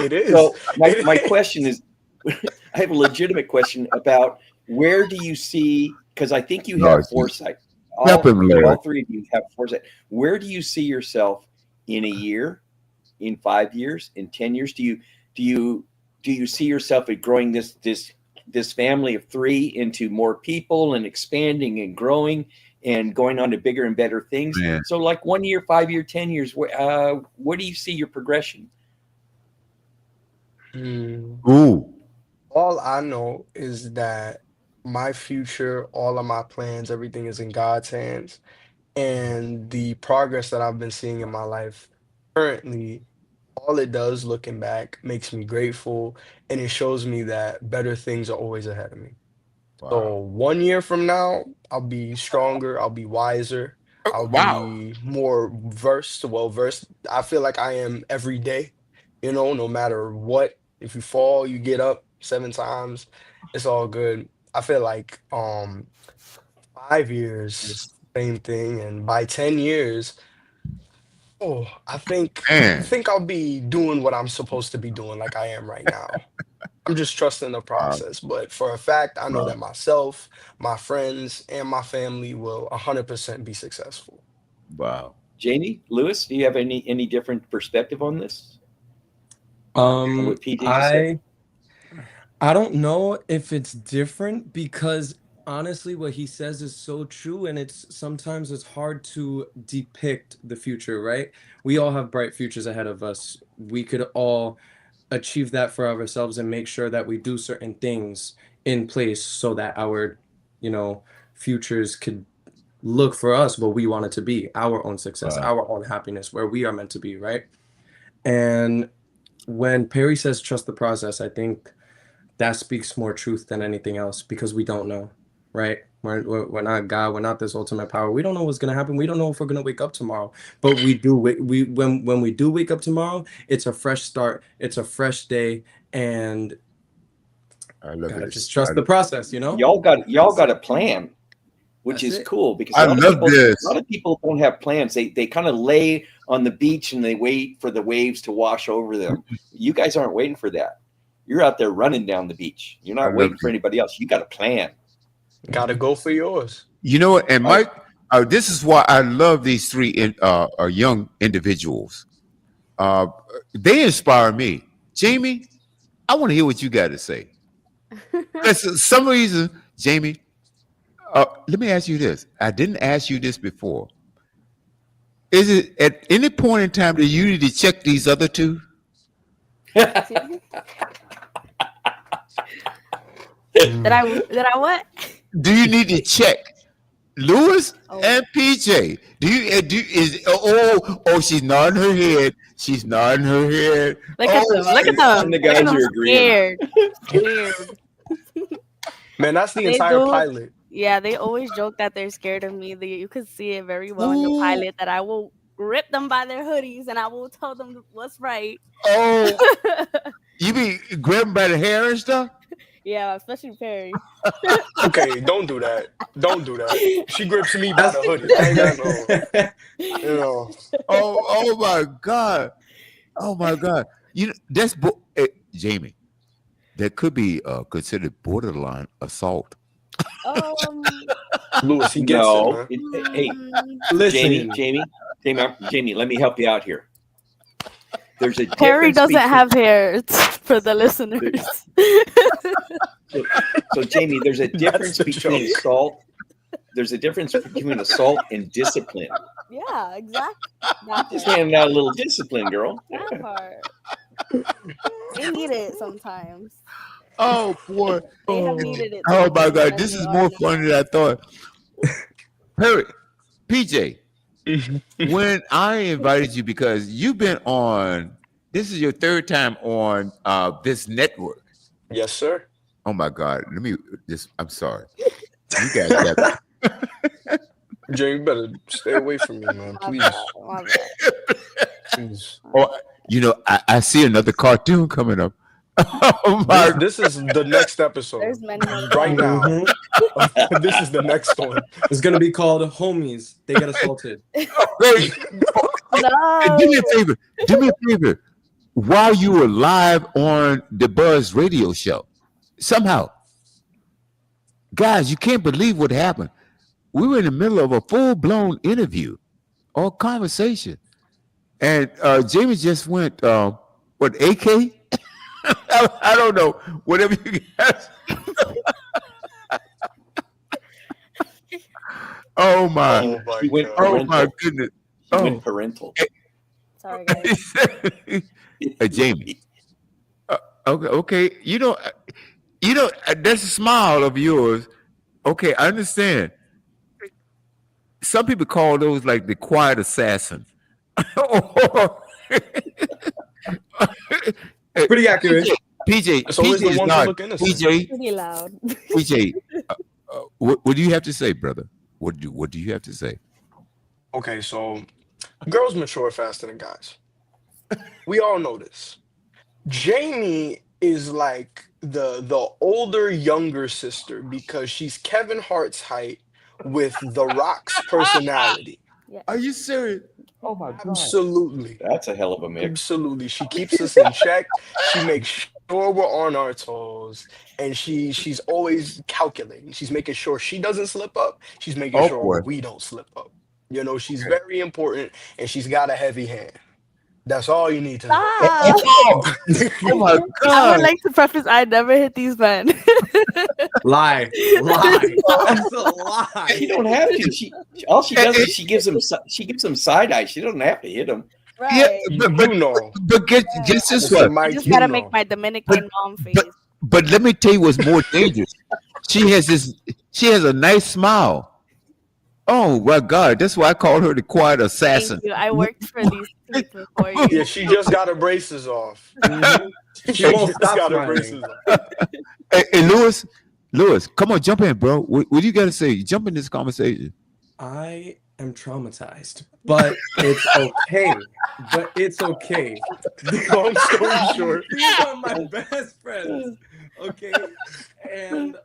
It is. So my question is, I have a legitimate question about where do you see, because I think you have foresight. All three of you have foresight. Where do you see yourself in a year, in 5 years, in 10 years? Do you see yourself at growing this family of three into more people and expanding and growing and going on to bigger and better things? Man. So like 1 year, 5 year, 10 years, where do you see your progression? Ooh. All I know is that my future, all of my plans, everything is in God's hands. And the progress that I've been seeing in my life currently, all it does looking back makes me grateful, and it shows me that better things are always ahead of me. So 1 year from now, I'll be stronger, I'll be wiser, I'll be more well versed. I feel like I am every day, no matter what. If you fall, you get up 7 times. It's all good. I feel like 5 years, same thing. And by 10 years, I think I'll be doing what I'm supposed to be doing like I am right now. I'm just trusting the process. But for a fact, I know that myself, my friends, and my family will 100% be successful. Wow. Jamie, Lewis, do you have any different perspective on this? What PJ just said? I don't know if it's different, because honestly what he says is so true, and sometimes it's hard to depict the future, right? We all have bright futures ahead of us. We could all achieve that for ourselves and make sure that we do certain things in place so that our futures could look for us what we want it to be, our own success, our own happiness, where we are meant to be, right? And when Perry says trust the process, I think that speaks more truth than anything else, because we don't know, right? We're not God. We're not this ultimate power. We don't know what's gonna happen. We don't know if we're gonna wake up tomorrow. But we do. When we do wake up tomorrow, it's a fresh start. It's a fresh day, and I love gotta it. just trust the process. You know. Y'all got a plan, which is cool, because I love this. A lot of people don't have plans. They kind of lay on the beach and they wait for the waves to wash over them. You guys aren't waiting for that. You're out there running down the beach. You're not waiting for anybody else. You got a plan. Gotta go for yours. You know what? And Mike, this is why I love these three young individuals. They inspire me. Jamie, I want to hear what you got to say. For some reason, Jamie, let me ask you this. I didn't ask you this before. Is it at any point in time that you need to check these other two? Did I what? Do you need to check Lewis and PJ? She's nodding her head. She's nodding her head. Look at them. Look at them. The guys are agreeing. Scared. Man, that's the They entire do. pilot. Yeah, they always joke that they're scared of me. You could see it very well in the pilot that I will rip them by their hoodies and I will tell them what's right. Oh, you mean grab them by the hair and stuff? Yeah, especially Perry. Okay, don't do that. Don't do that. She grips me by the hoodie. I ain't got no, you know. Oh my God. Oh my God. You know, that's Jamie. That could be considered borderline assault. Lewis, he gets it, man. Hey, Listen. Jamie, let me help you out here. There's a Perry difference doesn't between- have hair for the listeners. So Jamie, there's a difference the between joke. assault. There's a difference between assault and discipline. Yeah, exactly. That Just part. handing out a little discipline, girl. That part. They need it sometimes. Oh boy. They have needed it. Oh my sometimes, God. and This they is are more now. funny than I thought. Perry, PJ, when I invited you, because you've been on, this is your third time on this network. Yes, sir. Oh my God. I'm sorry. You guys got Jay, you better stay away from me, man. Please. My bad. Please. Oh, you know, I see another cartoon coming up. Oh my This is the next episode. There's many more. Right now. This is the next one. It's gonna be called Homies. They get assaulted. Hey, No. do me a favor. Do me a favor. While you were live on the Buzz radio show, somehow, guys, you can't believe what happened. We were in the middle of a full-blown interview or conversation. And Jamie just went, what, AK? I don't know. Whatever you guys. Oh my. Oh my He went God. Oh my parental. goodness. He went parental. Sorry, guys. Jamie. Okay. You know, that's a smile of yours. Okay, I understand. Some people call those like the quiet assassin. Pretty accurate. PJ, It's always PJ the is ones who not. look innocent. PJ, Pretty loud. PJ, what do you have to say, brother? What do you have to say? Okay, so girls mature faster than guys. We all know this. Jamie is like the older, younger sister because she's Kevin Hart's height with The Rock's personality. Are you serious? Oh my God. Absolutely. That's a hell of a mix. Absolutely. She keeps us in check. She makes sure we're on our toes. And she's always calculating. She's making sure she doesn't slip up. She's making Oh, sure boy. we don't slip up. You know, she's very important and she's got a heavy hand. That's all you need to know. Stop. Oh my I would God. like to preface I never hit these men. Lie. That's a lie. She don't have to. All she does is she gives them side eye. She doesn't have to hit them. Right. Yeah, but You know. guess this Listen, what? Mike, I just you gotta know. make my Dominican mom face. But let me tell you what's more dangerous. She has a nice smile. Oh my God, that's why I called her the quiet Thank assassin. you. I worked for these teeth for 4 years. Yeah, she just got her braces off. Mhm. She She won't just stop got her smiling. braces off. Hey, Lewis, come on, jump in, bro. What do you got to say? Jump in this conversation. I am traumatized, but it's okay. But it's okay. Long story short. These are my best friends. Okay. And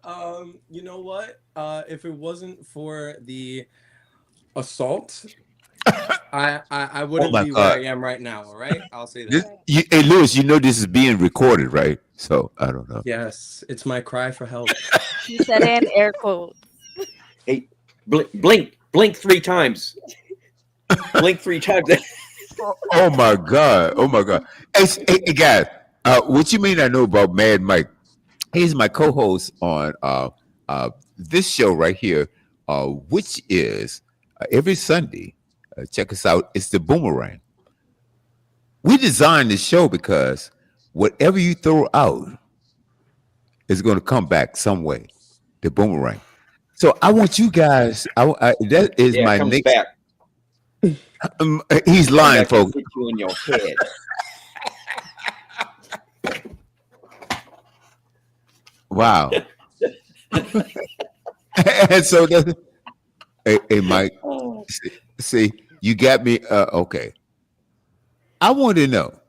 you know what? If it wasn't for the assault, I Oh wouldn't my be where God. I am right now, all right? I'll say that. Hey, Lewis, you know this is being recorded, right? So I don't know. Yes, it's my cry for help. He said it in air quotes. Hey, blink 3 times. Blink 3 times. Oh my God. Oh my God. Hey, guys, what you may not know about Mad Mike? He's my co-host on this show right here, which is every Sunday. Check us out. It's the Boomerang. We designed this show because whatever you throw out is going to come back some way. The Boomerang. So I want you guys. That is Yeah, it my comes next. back. He's Come lying, back and folks. hit you in your head. Wow. And so that, hey, Mike, see, you got me. Okay. I want to know,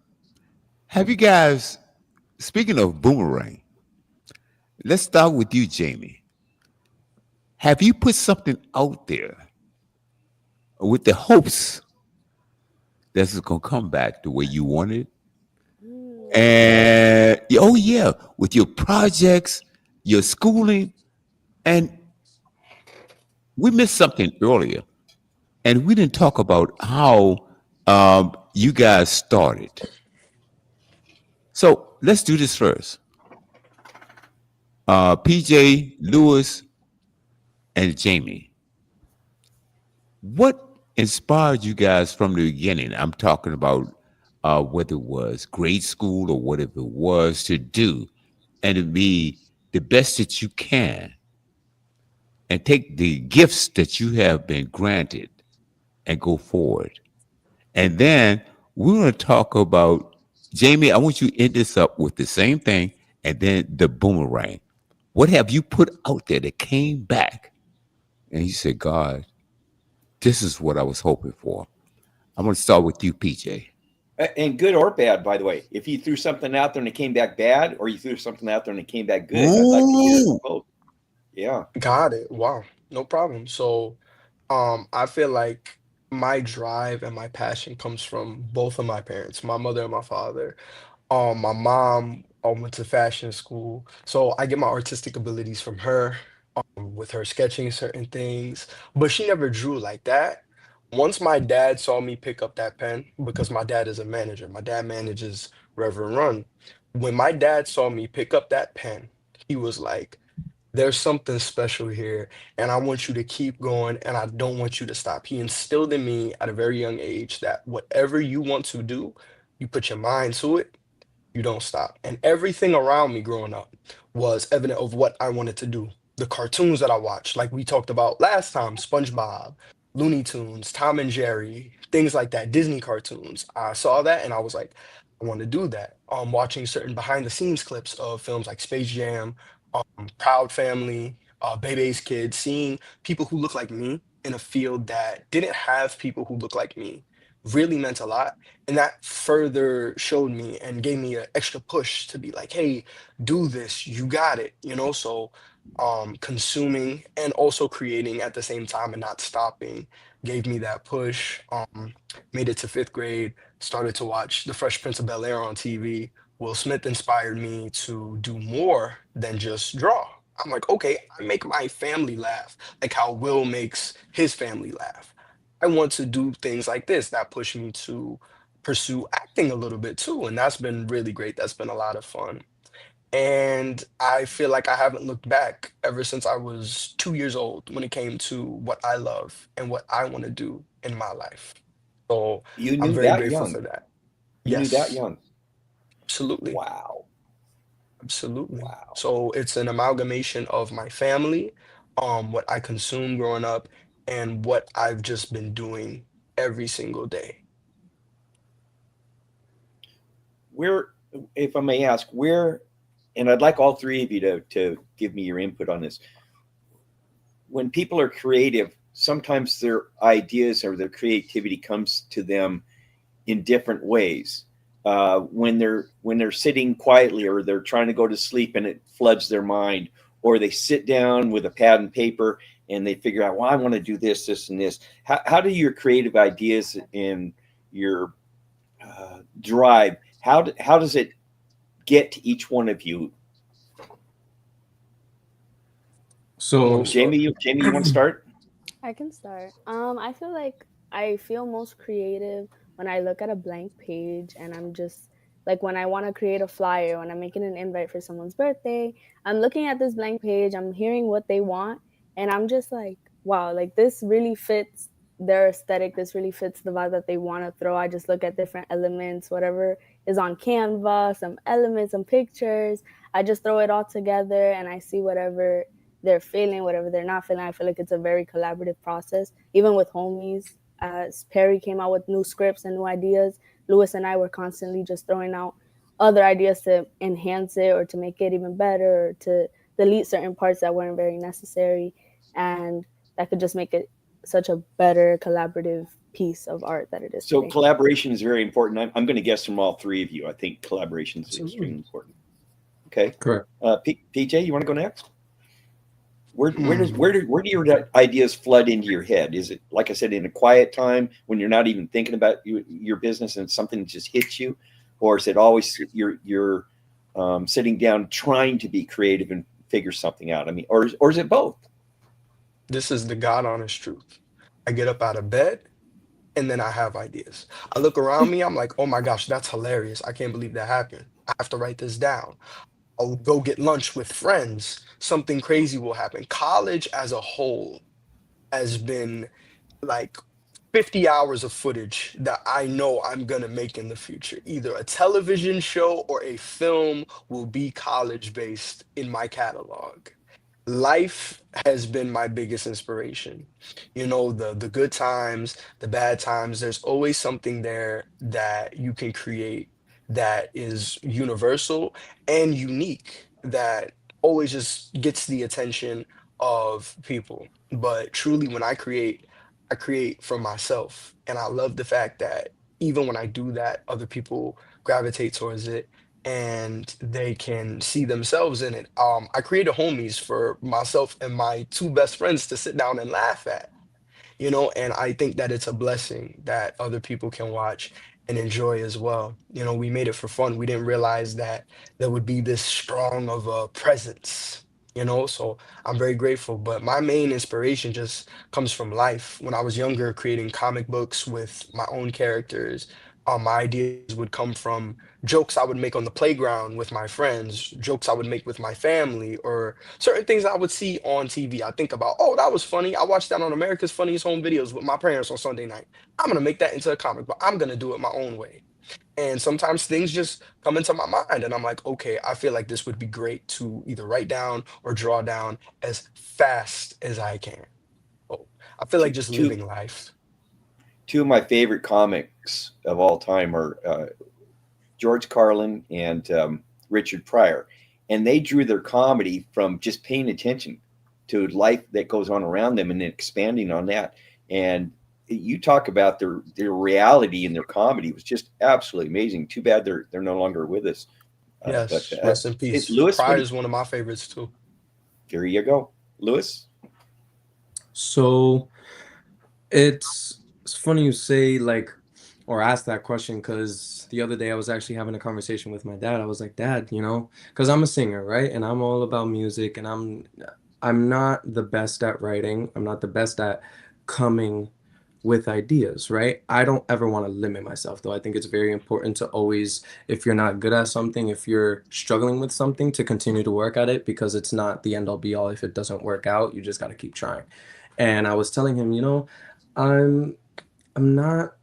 have you guys, speaking of Boomerang, let's start with you, Jamie. Have you put something out there with the hopes that it's going to come back the way you want it? And oh yeah, with your projects, your schooling, and we missed something earlier, and we didn't talk about how you guys started. So let's do this first. PJ, Lewis, and Jamie. What inspired you guys from the beginning? I'm talking about whether it was grade school or whatever it was to do, and to be the best that you can, and take the gifts that you have been granted and go forward. And then we're going to talk about Jamie. I want you to end this up with the same thing, and then the boomerang. What have you put out there that came back? And you said, God, this is what I was hoping for. I'm going to start with you, PJ. And good or bad, by the way. If you threw something out there and it came back bad, or you threw something out there and it came back good, I'd like to hear both. Yeah. Got it. Wow. No problem. So, I feel like my drive and my passion comes from both of my parents, my mother and my father. My mom went to fashion school, so I get my artistic abilities from her, with her sketching certain things, but she never drew like that. Once my dad saw me pick up that pen, because my dad is a manager, my dad manages Reverend Run. When my dad saw me pick up that pen, he was like, there's something special here, and I want you to keep going, and I don't want you to stop. He instilled in me at a very young age that whatever you want to do, you put your mind to it, you don't stop. And everything around me growing up was evident of what I wanted to do. The cartoons that I watched, like we talked about last time, SpongeBob, Looney Tunes, Tom and Jerry, things like that, Disney cartoons. I saw that and I was like, I want to do that. Watching certain behind the scenes clips of films like Space Jam, Proud Family, Bebe's Kids, seeing people who look like me in a field that didn't have people who look like me really meant a lot. And that further showed me and gave me an extra push to be like, hey, do this, you got it, you know? So consuming and also creating at the same time and not stopping gave me that push. Made it to fifth grade, started to watch The Fresh Prince of Bel-Air on TV. Will Smith inspired me to do more than just draw. I'm like, okay, I make my family laugh, like how Will makes his family laugh. I want to do things like this that push me to pursue acting a little bit too. And that's been really great. That's been a lot of fun. And I feel like I haven't looked back ever since I was 2 years old when it came to what I love and what I want to do in my life. So You I'm knew very that grateful young. for that. You knew that Yes, young. absolutely. Wow. Absolutely. Wow. So it's an amalgamation of my family, what I consumed growing up, and what I've just been doing every single day. Where, if I may ask, where, and I'd like all three of you to give me your input on this. When people are creative, sometimes their ideas or their creativity comes to them in different ways. When they're sitting quietly, or they're trying to go to sleep and it floods their mind, or they sit down with a pad and paper and they figure out, well, I want to do this, this, and this. How do your creative ideas and your drive, how does it get to each one of you? So Jamie, you want to start? I can start. I feel like I feel most creative when I look at a blank page and I'm just like, when I want to create a flyer, when I'm making an invite for someone's birthday, I'm looking at this blank page, I'm hearing what they want, and I'm just like, wow, like this really fits their aesthetic. This really fits the vibe that they want to throw. I just look at different elements, whatever is on Canva, some elements, some pictures. I just throw it all together and I see whatever they're feeling, whatever they're not feeling. I feel like it's a very collaborative process. Even with homies, as Perry came out with new scripts and new ideas, Lewis and I were constantly just throwing out other ideas to enhance it or to make it even better, or to delete certain parts that weren't very necessary. And that could just make it such a better collaborative piece of art that it is So today. collaboration is very important. I'm going to guess from all three of you. I think collaboration is extremely important. Okay. Correct. PJ, you want to go next? Where do your ideas flood into your head? Is it, like I said, in a quiet time when you're not even thinking about your business and something just hits you, or is it always you're sitting down trying to be creative and figure something out? I mean, or is it both? This is the God honest truth. I get up out of bed and then I have ideas. I look around me, I'm like, oh my gosh, that's hilarious. I can't believe that happened. I have to write this down. I'll go get lunch with friends. Something crazy will happen. College as a whole has been like 50 hours of footage that I know I'm gonna make in the future. Either a television show or a film will be college based in my catalog. Life has been my biggest inspiration. You know, the good times, the bad times, there's always something there that you can create that is universal and unique, that always just gets the attention of people. But truly, when I create for myself. And I love the fact that even when I do that, other people gravitate towards it and they can see themselves in it. I created homies for myself and my two best friends to sit down and laugh at, you know, and I think that it's a blessing that other people can watch and enjoy as well. You know, we made it for fun. We didn't realize that there would be this strong of a presence, you know, so I'm very grateful. But my main inspiration just comes from life. When I was younger, creating comic books with my own characters, my ideas would come from jokes I would make on the playground with my friends, jokes I would make with my family, or certain things I would see on TV. I think about, oh, that was funny. I watched that on America's Funniest Home Videos with my parents on Sunday night. I'm gonna make that into a comic, but I'm gonna do it my own way. And sometimes things just come into my mind, and I'm like, okay, I feel like this would be great to either write down or draw down as fast as I can. Oh, I feel like just Two living life. two of my favorite comics of all time are George Carlin and Richard Pryor, and they drew their comedy from just paying attention to life that goes on around them and then expanding on that. And you talk about their reality and their comedy was just absolutely amazing. Too bad they're no longer with us. Yes, rest in peace. Lewis, Pryor is one of my favorites too. here you go, Lewis. So it's funny you say like or ask that question, because the other day I was actually having a conversation with my dad. I was like, Dad, you know, because I'm a singer, right? And I'm all about music, and I'm not the best at writing. I'm not the best at coming with ideas, right? I don't ever want to limit myself, though. I think it's very important to always, if you're not good at something, if you're struggling with something, to continue to work at it, because it's not the end all be all. If it doesn't work out, you just got to keep trying. And I was telling him, you know, I'm I'm not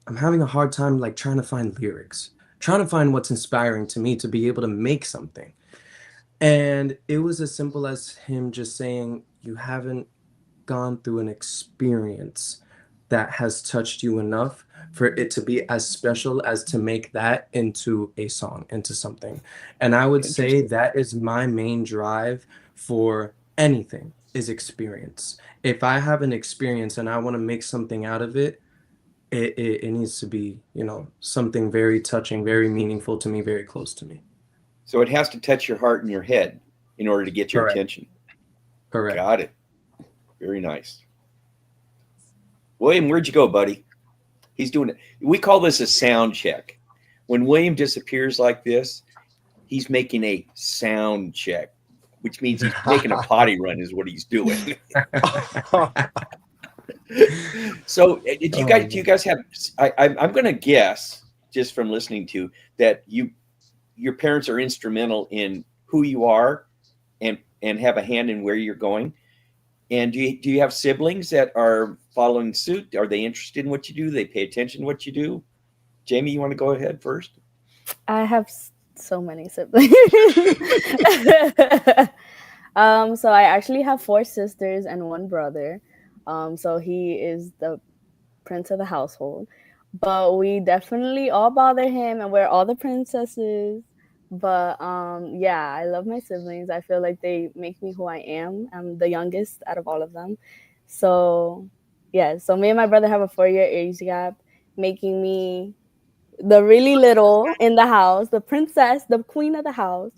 I'm having a hard time like trying to find lyrics, trying to find what's inspiring to me to be able to make something. And it was as simple as him just saying, you haven't gone through an experience that has touched you enough for it to be as special as to make that into a song, into something. And I would say that is my main drive for anything, is experience. If I have an experience and I want to make something out of it, it needs to be, you know, something very touching, very meaningful to me, very close to me. So it has to touch your heart and your head in order to get your attention. Correct. Got it. Very nice. William, where'd you go, buddy? He's doing it. We call this a sound check. When William disappears like this, he's making a sound check, which means he's making a potty run is what he's doing. So do you guys have, I'm going to guess just from listening to that your parents are instrumental in who you are and have a hand in where you're going. And do you have siblings that are following suit? Are they interested in what you do? They pay attention to what you do? Jamie, you want to go ahead first? I have so many siblings. So I actually have 4 sisters and 1 brother. So he is the prince of the household. But we definitely all bother him and we're all the princesses. But yeah, I love my siblings. I feel like they make me who I am. I'm the youngest out of all of them. So yeah, so me and my brother have a 4-year age gap, making me the really little in the house, the princess, the queen of the house.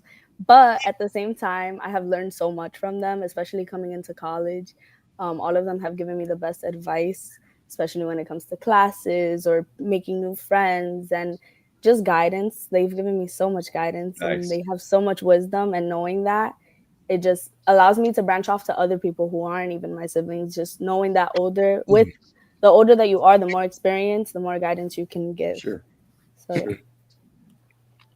But at the same time, I have learned so much from them, especially coming into college. All of them have given me the best advice, especially when it comes to classes or making new friends and just guidance. They've given me so much guidance. Nice. And they have so much wisdom, and knowing that, it just allows me to branch off to other people who aren't even my siblings. Just knowing that the older that you are, the more experience, the more guidance you can give. Sure. So, Sure.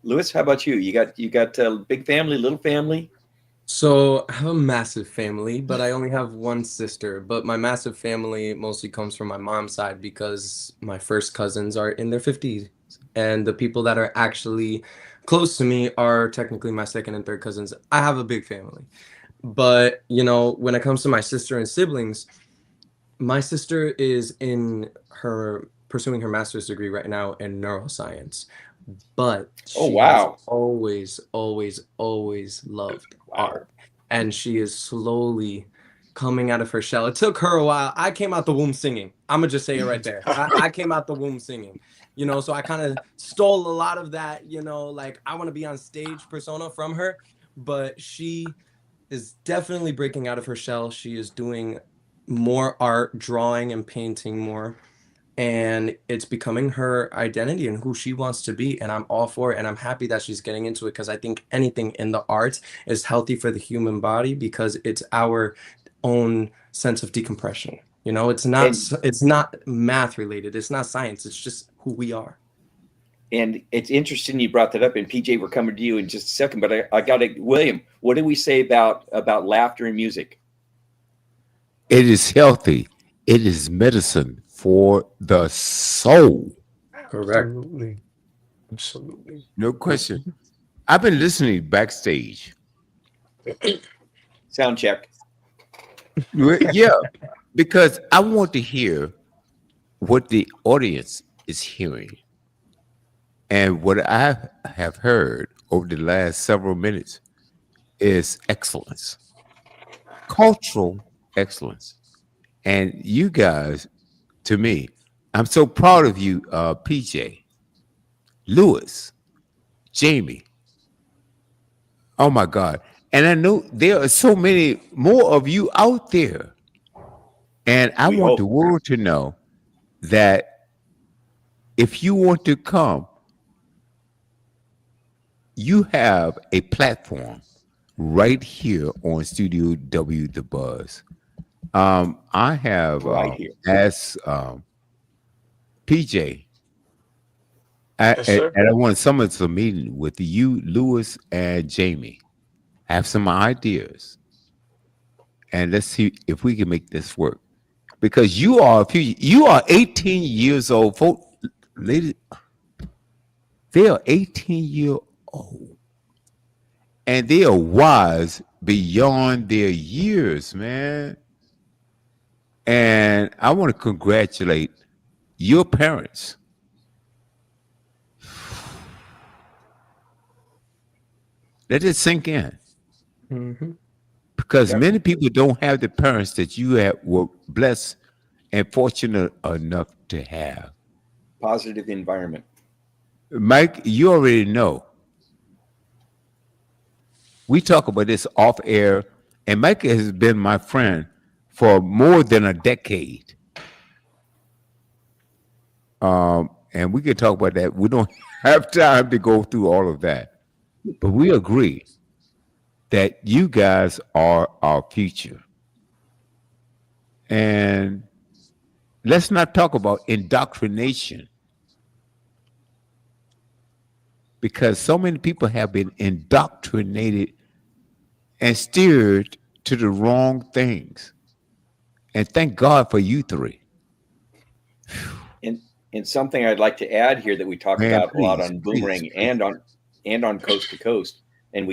Lewis, how about you? You got a big family, little family? So I have a massive family, but I only have 1 sister. But my massive family mostly comes from my mom's side because my first cousins are in their 50s. And the people that are actually close to me are technically my second and third cousins. I have a big family. But, you know, when it comes to my sister and siblings, my sister is pursuing her master's degree right now in neuroscience. But she has always loved art. And she is slowly coming out of her shell. It took her a while. I came out the womb singing. I'm going to just say it right there. I came out the womb singing. You know, so I kind of stole a lot of that, you know, like I want to be on stage persona from her. But she is definitely breaking out of her shell. She is doing more art, drawing and painting more. And it's becoming her identity and who she wants to be. And I'm all for it. And I'm happy that she's getting into it because I think anything in the arts is healthy for the human body because it's our own sense of decompression. You know, it's not math related. It's not science. It's just who we are. And it's interesting you brought that up. And PJ, we're coming to you in just a second. But I got to, William, what did we say about laughter and music? It is healthy. It is medicine for the soul. Correct. Absolutely. No question. I've been listening backstage. Sound check. Yeah, because I want to hear what the audience is hearing. And what I have heard over the last several minutes is excellence, cultural excellence. And you guys, to me, I'm so proud of you, PJ, Lewis, Jamie. Oh my God. And I know there are so many more of you out there. And I want the world to know that if you want to come, you have a platform right here on Studio W The Buzz. I have asked PJ, and I want to summon some meeting with you, Lewis, and Jamie. I have some ideas, and let's see if we can make this work. Because you are 18 years old, folks. Ladies, they are 18-year-old, and they are wise beyond their years, man. And I want to congratulate your parents. Let it sink in. Mm-hmm. Because Yep. many people don't have the parents that you were blessed and fortunate enough to have. Positive environment. Mike, you already know. We talk about this off air, and Mike has been my friend for more than a decade. And we can talk about that. We don't have time to go through all of that, but we agree that you guys are our future. And let's not talk about indoctrination, because so many people have been indoctrinated and steered to the wrong things. And thank God for you three. And something I'd like to add here that we talk Man, about a lot please, on please, Boomerang please. and on Coast to Coast. And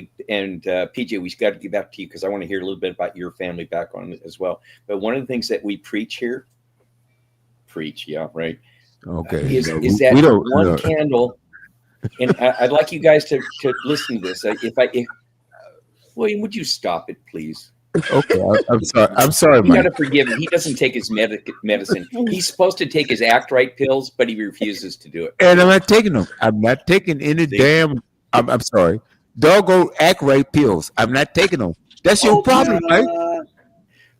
PJ, we got to get back to you because I want to hear a little bit about your family background as well. But one of the things that we preach here, yeah, right, Okay. is No, that we don't. one No. candle. And I'd like you guys to listen to this. If William, would you stop it, please? Okay, I'm sorry. I'm sorry, You got Mike. to forgive him. He doesn't take his medicine. He's supposed to take his Act Right pills, but he refuses to do it. And I'm not taking them. I'm not taking any See? damn. I'm sorry. Doggone Act Right pills. I'm not taking them. That's your problem, Mike.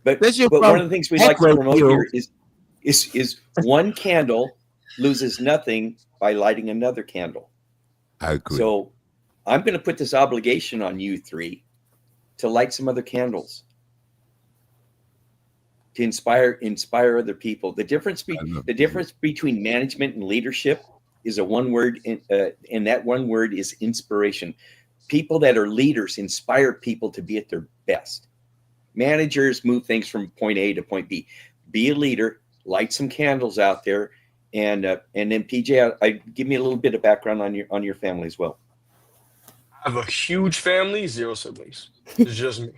But That's your one problem. of the things we Act like to Right promote pills. here is one candle loses nothing by lighting another candle. I agree. So I'm going to put this obligation on you three to light some other candles to inspire other people. The difference between management and leadership is a one word, and that one word is inspiration. People that are leaders inspire people to be at their best. Managers move things from point A to point B. Be a leader, light some candles out there, and then PJ, give me a little bit of background on your family as well. I have a huge family, 0 siblings. It's just me.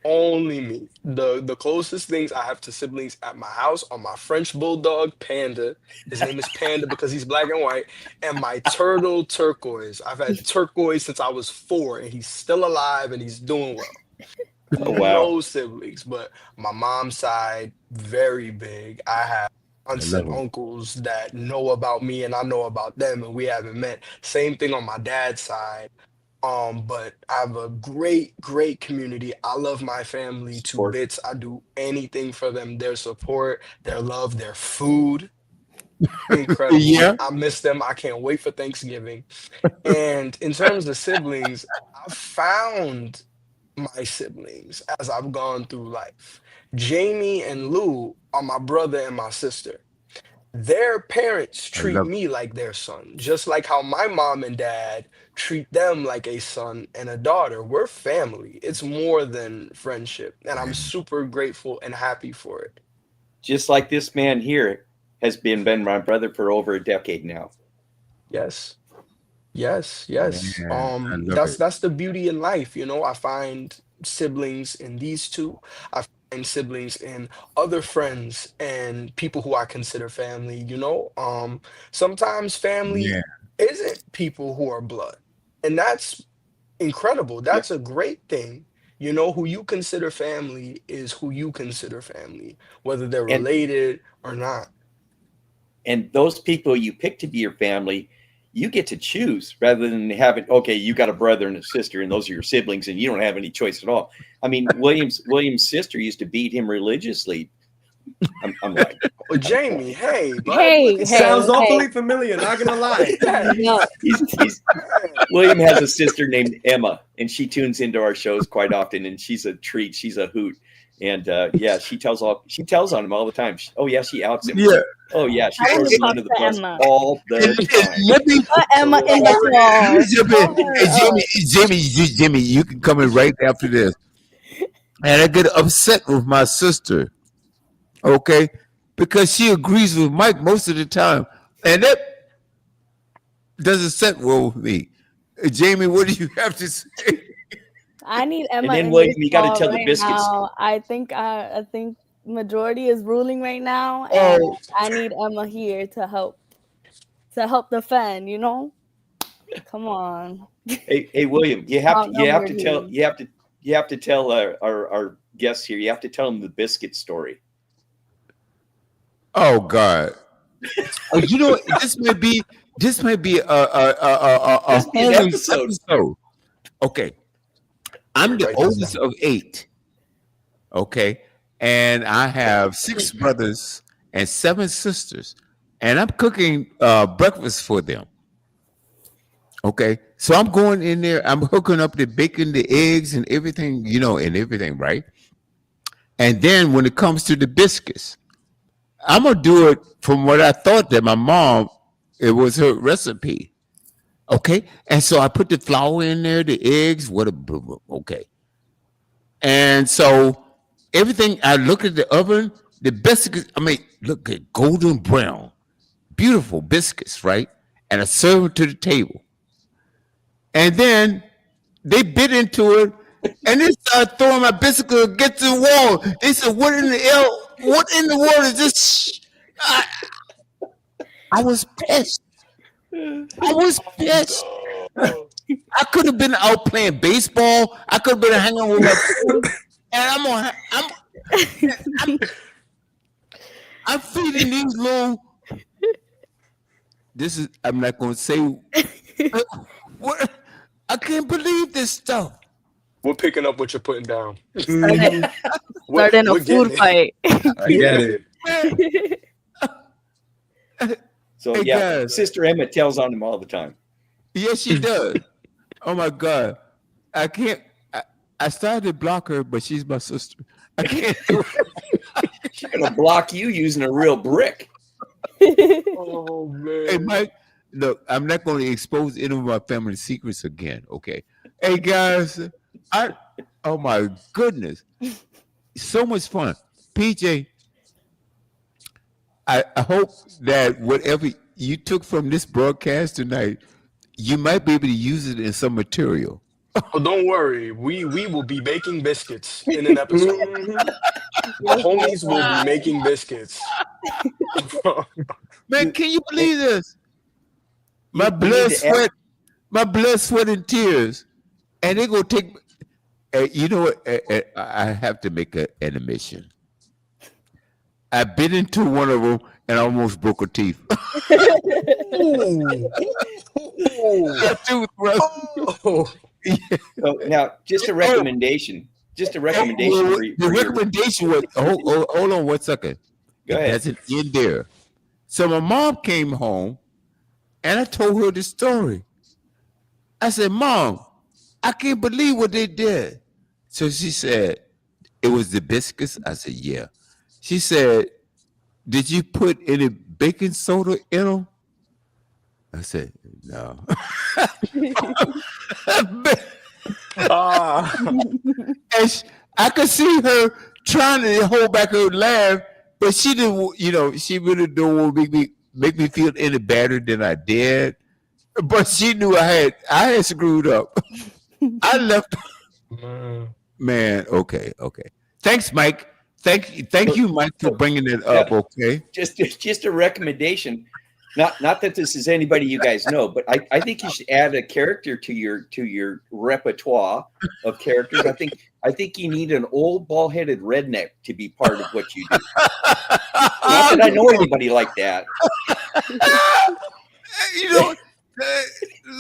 Only me. The closest things I have to siblings at my house are my French bulldog Panda. His name is Panda because he's black and white, and my turtle Turquoise. I've had Turquoise since I was 4, and he's still alive and he's doing well. Oh, wow. No siblings, but my mom's side very big. I have aunts and uncles that know about me and I know about them, and we haven't met. Same thing on my dad's side. But I have a great community. I love my family to bits. I do anything for them. Their support, their love, their food. Incredible. Yeah. I miss them. I can't wait for Thanksgiving. And in terms of siblings, I've found my siblings as I've gone through life. Jamie and Lou are my brother and my sister. Their parents treat me like their son, just like how my mom and dad treat them like a son and a daughter. We're family. It's more than friendship, and I'm super grateful and happy for it. Just like this man here has been my brother for over a decade now. Yes. Yes. Man, That's the beauty in life, you know. I find siblings in these two. I find siblings in other friends and people who I consider family, you know. Sometimes family isn't people who are blood. And that's incredible. That's a great thing. You know, who you consider family is who you consider family, whether they're related or not. And those people you pick to be your family, you get to choose rather than having, okay, you got a brother and a sister and those are your siblings and you don't have any choice at all. I mean, William's sister used to beat him religiously. I'm right. Well, Jamie, hey, bud. It sounds awfully familiar, not gonna lie. William has a sister named Emma, and she tunes into our shows quite often, and she's a treat. She's a hoot. And she tells on him all the time. She outs him. Yeah. Oh yeah, she throws him under the bus all the time. Let me Put Emma in the car. Jimmy, you can come in right after this. And I get upset with my sister, okay, because she agrees with Mike most of the time, and that doesn't sit well with me. Jamie, what do you have to say? I need Emma. And then in William, this you got to call tell the right biscuits. now. I think majority is ruling right now, and Oh, I need Emma here to help defend. You know, come on. Hey, William, you have Outnumbered to tell here. you have to tell our guests here. You have to tell them the biscuit story. oh God. Oh, you know, this might be a This be an whole episode. episode. Okay, I'm the Write this oldest of 8. Okay, and I have 6 brothers and 7 sisters, and I'm cooking breakfast for them. Okay, so I'm going in there, I'm hooking up the bacon, the eggs, and everything, and everything, right? And then when it comes to the biscuits, I'm gonna do it from what I thought that my mom, it was her recipe. Okay, and so I put the flour in there, the eggs, okay, and so everything. I look at the oven, the biscuits. I mean, look at golden brown, beautiful biscuits, right? And I serve it to the table, and then they bit into it, and they started throwing my biscuit against the wall. They said, "What in the hell? What in the world is this?" I was pissed. I was pissed. I could have been out playing baseball. I could have been hanging with my friends, and I'm feeding these little. I'm not going to say. What? I can't believe this stuff. We're picking up what you're putting down. Starting a we're getting food it. fight. I get it. So Hey, yeah, guys. Sister Emma tells on him all the time. Yes, she does. Oh my God, I can't. I started to block her, but she's my sister. I can't. She's gonna block you using a real brick. Oh man. Hey, Mike, look, I'm not going to expose any of my family secrets again. Okay. Hey guys, oh my goodness, so much fun. PJ, I hope that whatever you took from this broadcast tonight, you might be able to use it in some material. Oh, don't worry. We will be making biscuits in an episode. The homies will be making biscuits. Man, can you believe this? My You blood, need to sweat, my blood, sweat, and tears, and they gonna take. You know what? I have to make an admission. I bit into one of them and I almost broke a teeth. So now, just a recommendation. Just a recommendation. The recommendation was hold on 1 second. Go ahead. It doesn't end there. So my mom came home and I told her the story. I said, Mom, I can't believe what they did. So she said, it was the biscuits? I said, yeah. She said, did you put any baking soda in them? I said, no. And I could see her trying to hold back her laugh, but she didn't, she really don't want to make me feel any better than I did. But she knew I had screwed up. I left. Man, okay. Thanks, Mike. Thank you, Mike, for bringing it up. Okay. Just a recommendation. Not that this is anybody you guys know, but I think you should add a character to your repertoire of characters. I think you need an old bald-headed redneck to be part of what you do. Not that I know anybody like that.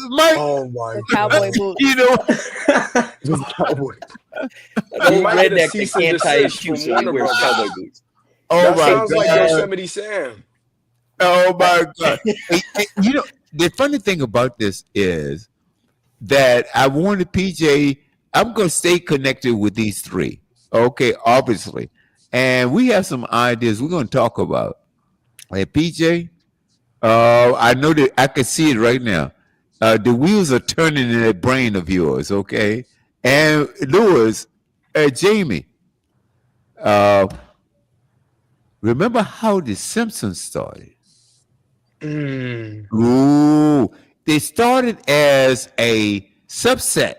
Mike. Oh my Cowboy boots. Cowboy. An old redneck that can't tie his shoes, so he wears cowboy boots. Oh that my sounds God. like Yosemite Sam. Oh my God. The funny thing about this is that I wanted PJ, I'm going to stay connected with these 3. Okay, obviously. And we have some ideas we're going to talk about. Hey, PJ, I know that I can see it right now. The wheels are turning in that brain of yours, okay? And Lewis, Jamie, remember how the Simpsons started? Ooh, they started as a subset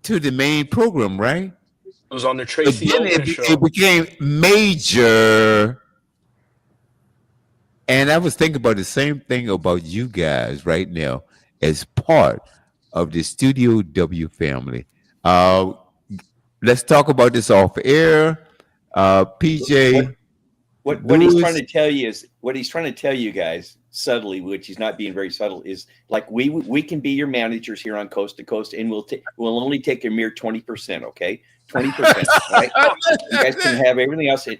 to the main program, right? It was on the But Tracy then Ullman it show. became major. And I was thinking about the same thing about you guys right now as part of the Studio W family. Uh, let's talk about this off air. PJ What he's trying Lewis. to tell you is what he's trying to tell you guys subtly, which he's not being very subtle, is like we can be your managers here on Coast to Coast, and we'll only take a mere 20%. Okay, 20%. Right? You guys can have everything else, and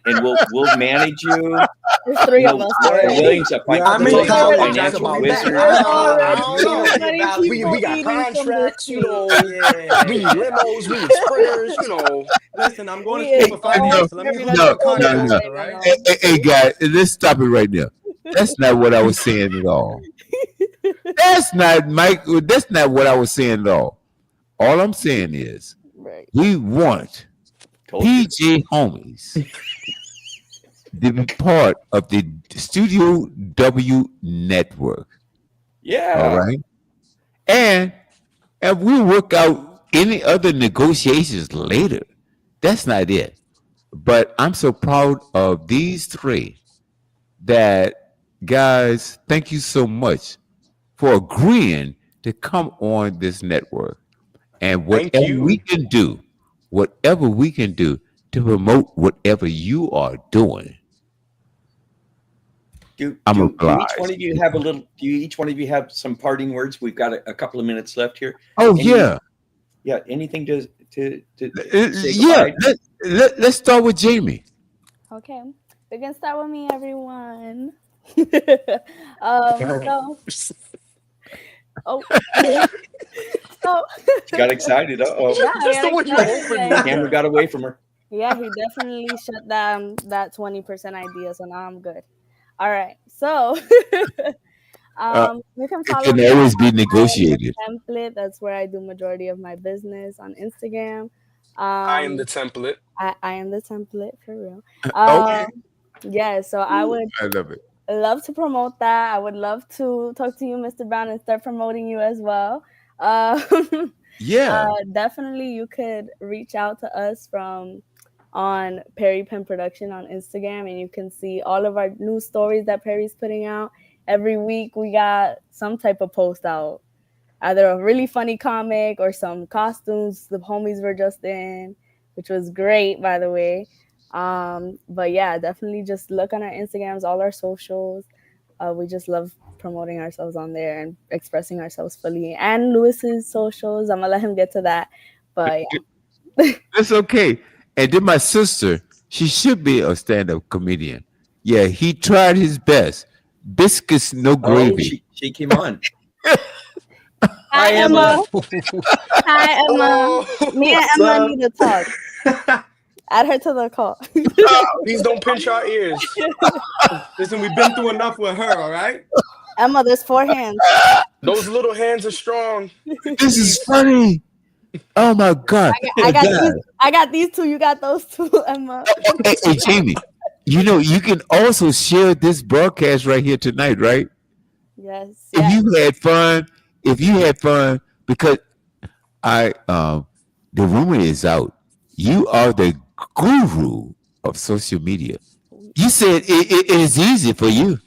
we'll manage you. There's three of us already. Williams, a I'm in college financial about wizard. that. We got contracts, you know. Yeah. We need limos, we need sprinters, you know. Listen, I'm going to school for 5 years, so let me hook you up contracts, all right? Hey, guys, let's stop it right now. That's not what I was saying at all. That's not Mike. That's not what I was saying at all. All I'm saying is we want PJ homies to be part of the Studio W network. Yeah. All right. And we'll work out any other negotiations later. That's not it. But I'm so proud of these three that, guys, thank you so much for agreeing to come on this network. And whatever we can do to promote whatever you are doing. Do each one of you have each one of you have some parting words? We've got a couple of minutes left here. Oh, yeah. Yeah. Anything to say yeah. Let's start with Jamie. Okay, we can start with me, everyone. She got excited. Uh-oh. Yeah, Camera got away from her. Yeah, he definitely shut down that 20% idea, so now I'm good. All right, so you can follow It can me always be on my negotiated. template. That's where I do majority of my business on Instagram. I am the template. I am the template for real. Okay. Yeah, so I would I love it. love to promote that. I would love to talk to you, Mr. Brown, and start promoting you as well. Yeah. Definitely you could reach out to us on Perry Pen Production on Instagram, and you can see all of our new stories that Perry's putting out. Every week we got some type of post out, either a really funny comic or some costumes the homies were just in, which was great, by the way. But yeah, definitely just look on our Instagrams, all our socials. We just love promoting ourselves on there and expressing ourselves fully. And Lewis's socials, I'm gonna let him get to that. But yeah. That's okay. And then my sister, she should be a stand-up comedian. Yeah, he tried his best. Biscuits, no gravy. She came on. Hi, Emma. Hi, Emma. Me and Emma need to talk. Add her to the call. Please don't pinch our ears. Listen, we've been through enough with her, all right? Emma, there's 4 hands. Those little hands are strong. This is funny. Oh my God. I got these 2. You got those 2, Emma. Hey, Jamie, you can also share this broadcast right here tonight, right? Yes. If you had fun, because the rumor is out. You are the guru of social media. You said it is easy for you.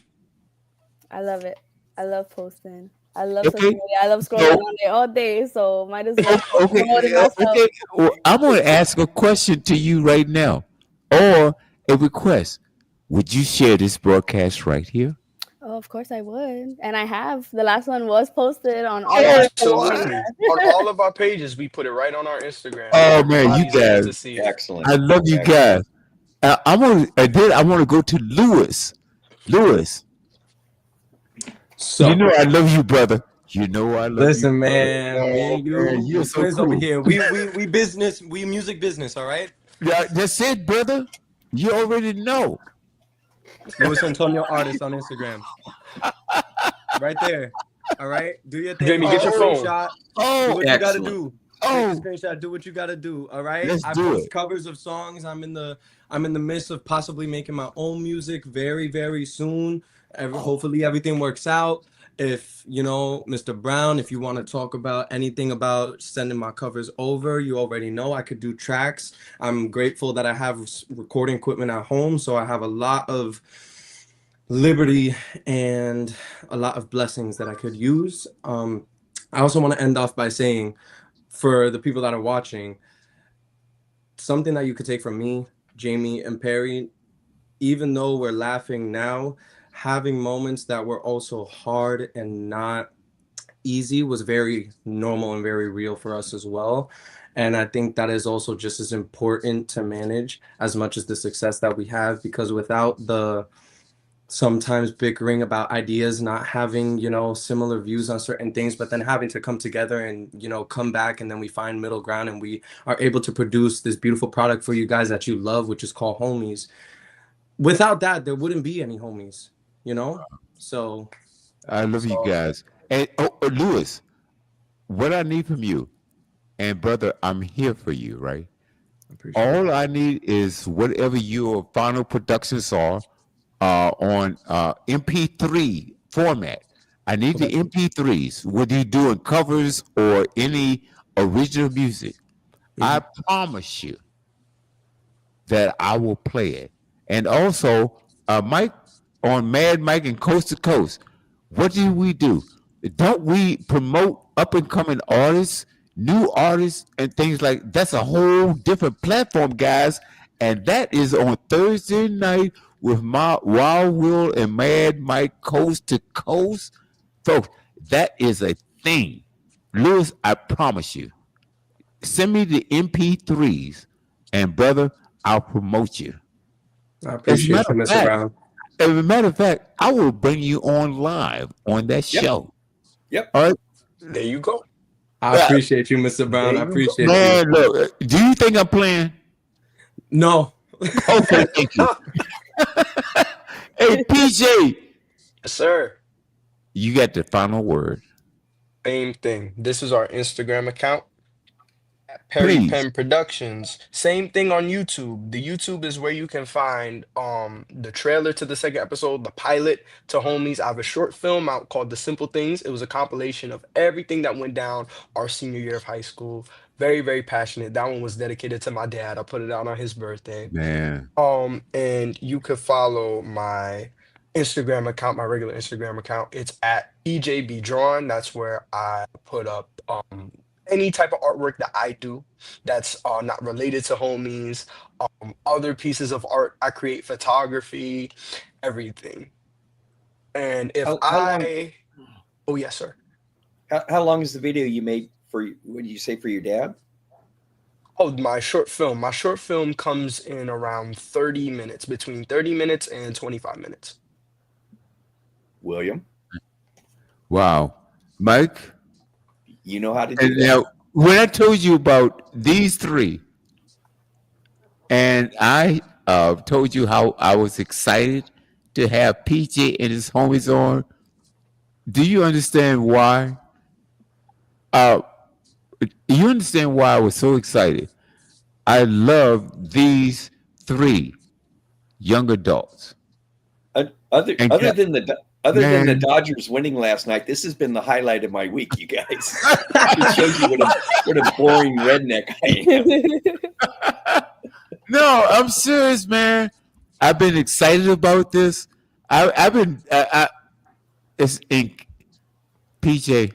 I love it. I love posting. I love social media. I love scrolling on there all day, so might as well promote it myself. Okay. Well, I'm going to ask a question to you right now, or a request. Would you share this broadcast right here? Oh, of course I would, and I have. The last one was posted on all. Absolutely. On all of our pages, we put it right on our Instagram. Oh man, you guys! Excellent. I love you guys. I want to go to Lewis. Lewis. So you know I love you, brother. You know I love you. Listen, man, brother. me and you, You're so friends cool. over here. We business, we music business, all right? Yeah, that's it, brother. You already know. Luis Antonio Artist on Instagram. Right there. All right? Do your thing. Jamie, get your phone. Screenshot. Oh, do what you gotta excellent. do. Oh. Take a screenshot, do what you gotta do. All right. Let's I do post it. covers of songs. I'm in the midst of possibly making my own music very, very soon. Hopefully everything works out. If you know, Mr. Brown, if you want to talk about anything about sending my covers over, you already know I could do tracks. I'm grateful that I have recording equipment at home, so I have a lot of liberty and a lot of blessings that I could use. I also want to end off by saying, for the people that are watching, something that you could take from me, Jamie, and Perry, even though we're laughing now, having moments that were also hard and not easy was very normal and very real for us as well. And I think that is also just as important to manage as much as the success that we have, because without the sometimes bickering about ideas, not having, you know, similar views on certain things, but then having to come together and, you know, come back, and then we find middle ground and we are able to produce this beautiful product for you guys that you love, which is called Homies. Without that, there wouldn't be any Homies, you know? So I love you guys. And Lewis, what I need from you, and brother, I'm here for you, right? All I need is whatever your final productions are on MP3 format. I need the MP3s, whether you're doing covers or any original music. I promise you that I will play it. And also, Mike, on Mad Mike and Coast to Coast, what do we do? Don't we promote up and coming artists, new artists, and things like that's a whole different platform, guys. And that is on Thursday night with my Wild Will and Mad Mike Coast to Coast. Folks, that is a thing. Lewis, I promise you. Send me the MP3s, and brother, I'll promote you. I appreciate you, Mr. Brown. As a matter of fact, I will bring you on live on that show. Yep. All right. There you go. I appreciate you, Mr. Brown. I appreciate you. Man, look, do you think I'm playing? No. Okay, thank you. Hey, PJ. Yes, sir. You got the final word. Same thing. This is our Instagram account. Perry Please. Penn Productions. Same thing on YouTube. The YouTube is where you can find the trailer to the second episode, the pilot to Homies. I have a short film out called The Simple Things. It was a compilation of everything that went down our senior year of high school. Very, very passionate. That one was dedicated to my dad. I put it out on his birthday. Man. And you could follow my Instagram account, my regular Instagram account. It's at PJBDrawn. That's where I put up any type of artwork that I do that's not related to Homies, other pieces of art. I create photography, everything. And if oh yes, sir. How long is the video you made for, what did you say, for your dad? Oh, my short film. My short film comes in around 30 minutes, between 30 minutes and 25 minutes. William? Wow. Mike? You know how to do that. Now, when I told you about these three, and I told you how I was excited to have PJ and his homies on, do you understand why? You understand why I was so excited? I love these three young adults. Other than the Dodgers winning last night, this has been the highlight of my week, you guys. It shows you what a boring redneck I am. No, I'm serious, man. I've been excited about this. I've been. It's in PJ,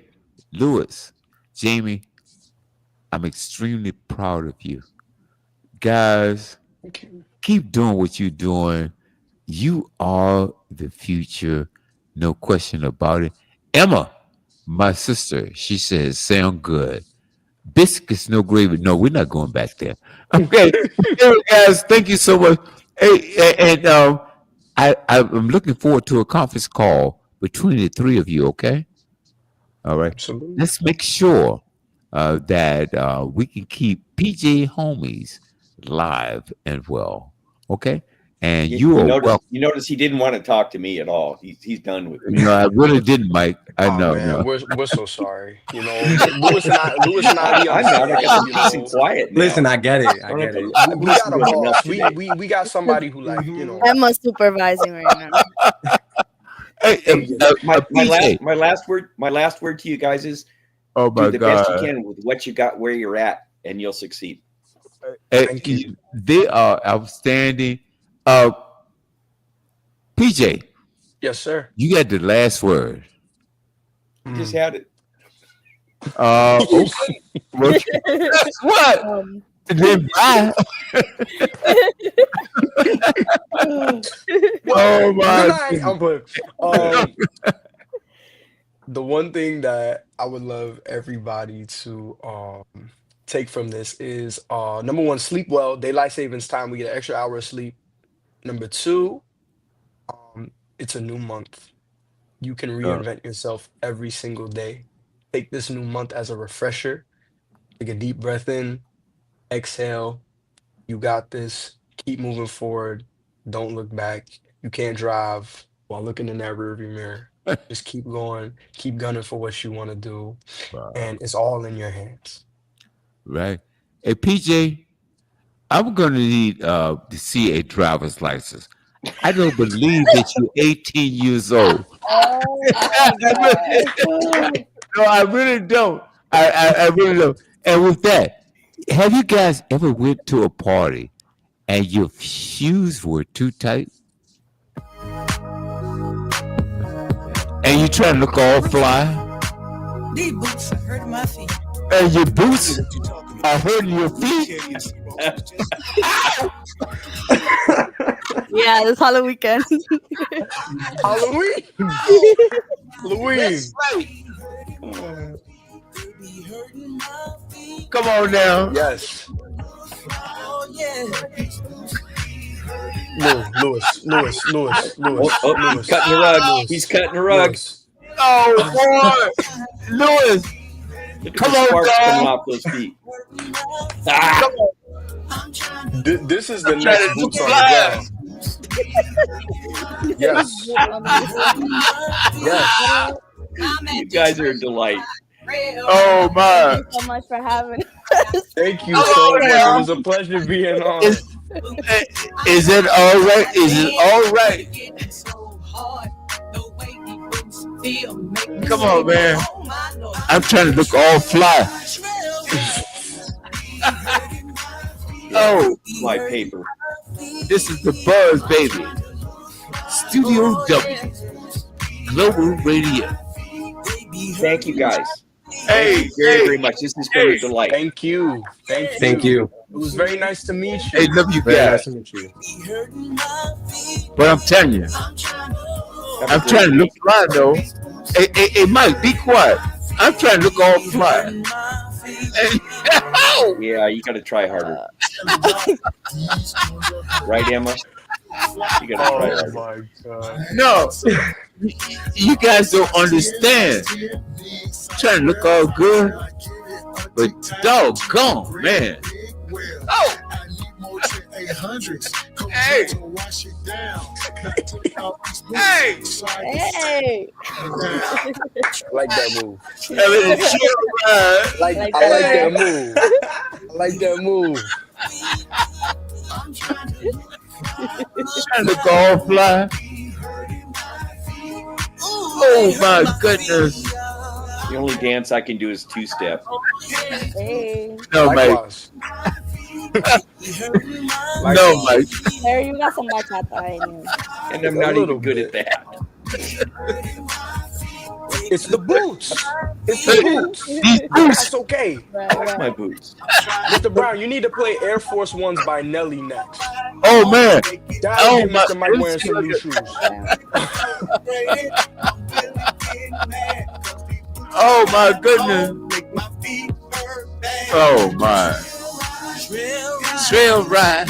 Lewis, Jamie. I'm extremely proud of you, guys. Keep doing what you're doing. You are the future, no question about it. Emma, my sister, she says, sound good. Biscuits, no gravy. No, we're not going back there. Okay, guys, thank you so much. Hey, and I'm looking forward to a conference call between the three of you. Okay, all right. Absolutely. Let's make sure that we can keep PJ Homies live and well. Okay. And you notice he didn't want to talk to me at all. He's done with me. No, I really didn't, Mike. I know. Man, No. we're so sorry. You know, Lewis and I be I'm not. I got peace and quiet now. Listen, I get it. I get it. We got a boss. We got somebody who, like, you know. Emma's supervising right now. My last word to you guys is Oh my do the best you God. can with what you got where you're at, and you'll succeed. Thank you. They are outstanding. PJ, Yes, sir. you got the last word. You just had it. Okay. Well, guess what? Then bye. Oh my. Good night. I'm playing. The one thing that I would love everybody to take from this is number one, sleep well. Daylight savings time. We get an extra hour of sleep. Number two, it's a new month. You can reinvent yourself every single day. Take this new month as a refresher. Take a deep breath in, exhale. You got this. Keep moving forward. Don't look back. You can't drive while looking in that rearview mirror. Just keep going. Keep gunning for what you want to do. Wow. And it's all in your hands. Right. Hey, PJ, I'm going to need to see a driver's license. I don't believe that you're 18 years old. No, I really don't. I really don't. And with that, have you guys ever went to a party and your shoes were too tight? And you trying to look all fly? These boots are hurting my feet. And your boots are hurting your feet? Yeah, it's Halloween weekend. Halloween. Halloween. Come on now. Yes. Lewis. He's cutting the rug. He's cutting the rug. Oh, boy. Lewis. Come on, sparks coming off those feet. Come on. This is the next boots on the ground. Yes. Yes. You guys are a delight. Oh, my. Thank you so much for having us. Thank you so much. It was a pleasure being on. Is it all right? Is it all right? Come on, man. I'm trying to look all fly. Oh, my paper. This is the Buzz, baby. Studio W, Global Radio. Thank you, guys. Hey, very much. This has been a delight. Thank you. Thank you. It was very nice to meet you. Hey, love you Very guys. nice to meet you. But I'm telling you, I'm trying to look fly though. Hey, Mike, be quiet. I'm trying to look all fly. Yeah, you got to try harder. Right, Emma? You got to try harder. My God. No, you guys don't understand. Trying to look all good, but doggone, man. Oh. Hey. Hey. Hey. I like that move. I like that move. I like that move. Trying to look all fly. Oh my goodness. The only dance I can do is two-step. Hey. No, Mike. No, Mike. Harry, you got some bachata right now. And I'm not even good at that. It's the boots. It's the boots. These boots. That's okay. That's my boots. Mr. Brown, you need to play Air Force Ones by Nelly next. Oh, man. That'll Oh, get my. Mr. Mike wearing some new shoes. Oh, my goodness. Oh, my. Trail ride.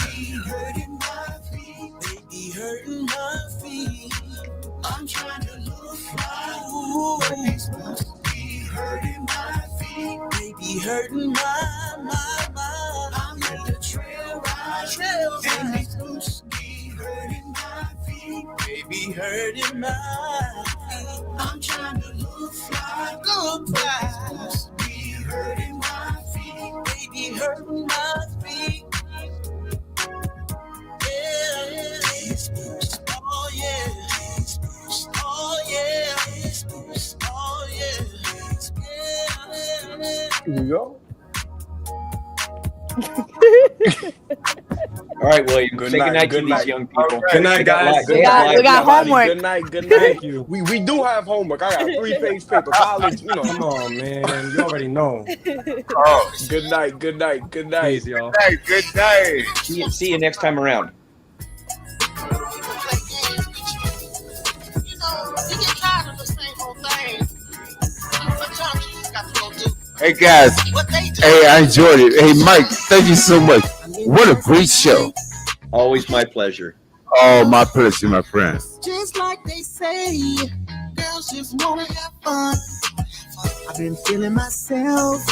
Hurting my mind. I'm in the trail ride. Hurting my feet. Baby, hurting my feet. I'm trying to look fly. Be hurting my feet. Baby, hurting my feet. Yeah. Oh, yeah. Oh, yeah. you go. All right, William. Good Say night, goodnight good to night. these young people. Okay. Good night, guys. We got homework. Good night. Good night. Thank you. We do have homework. I got 3-page paper. College, you know. Come on, man. You already know. Oh, Good night. Good night. Good night. Peace, y'all. good night. See you next time around. Hey guys, hey, I enjoyed it. Hey Mike, thank you so much. What a great show. Always my pleasure. Oh, my pleasure, my friend. Just like they say, girls just wanna have fun. I've been feeling myself.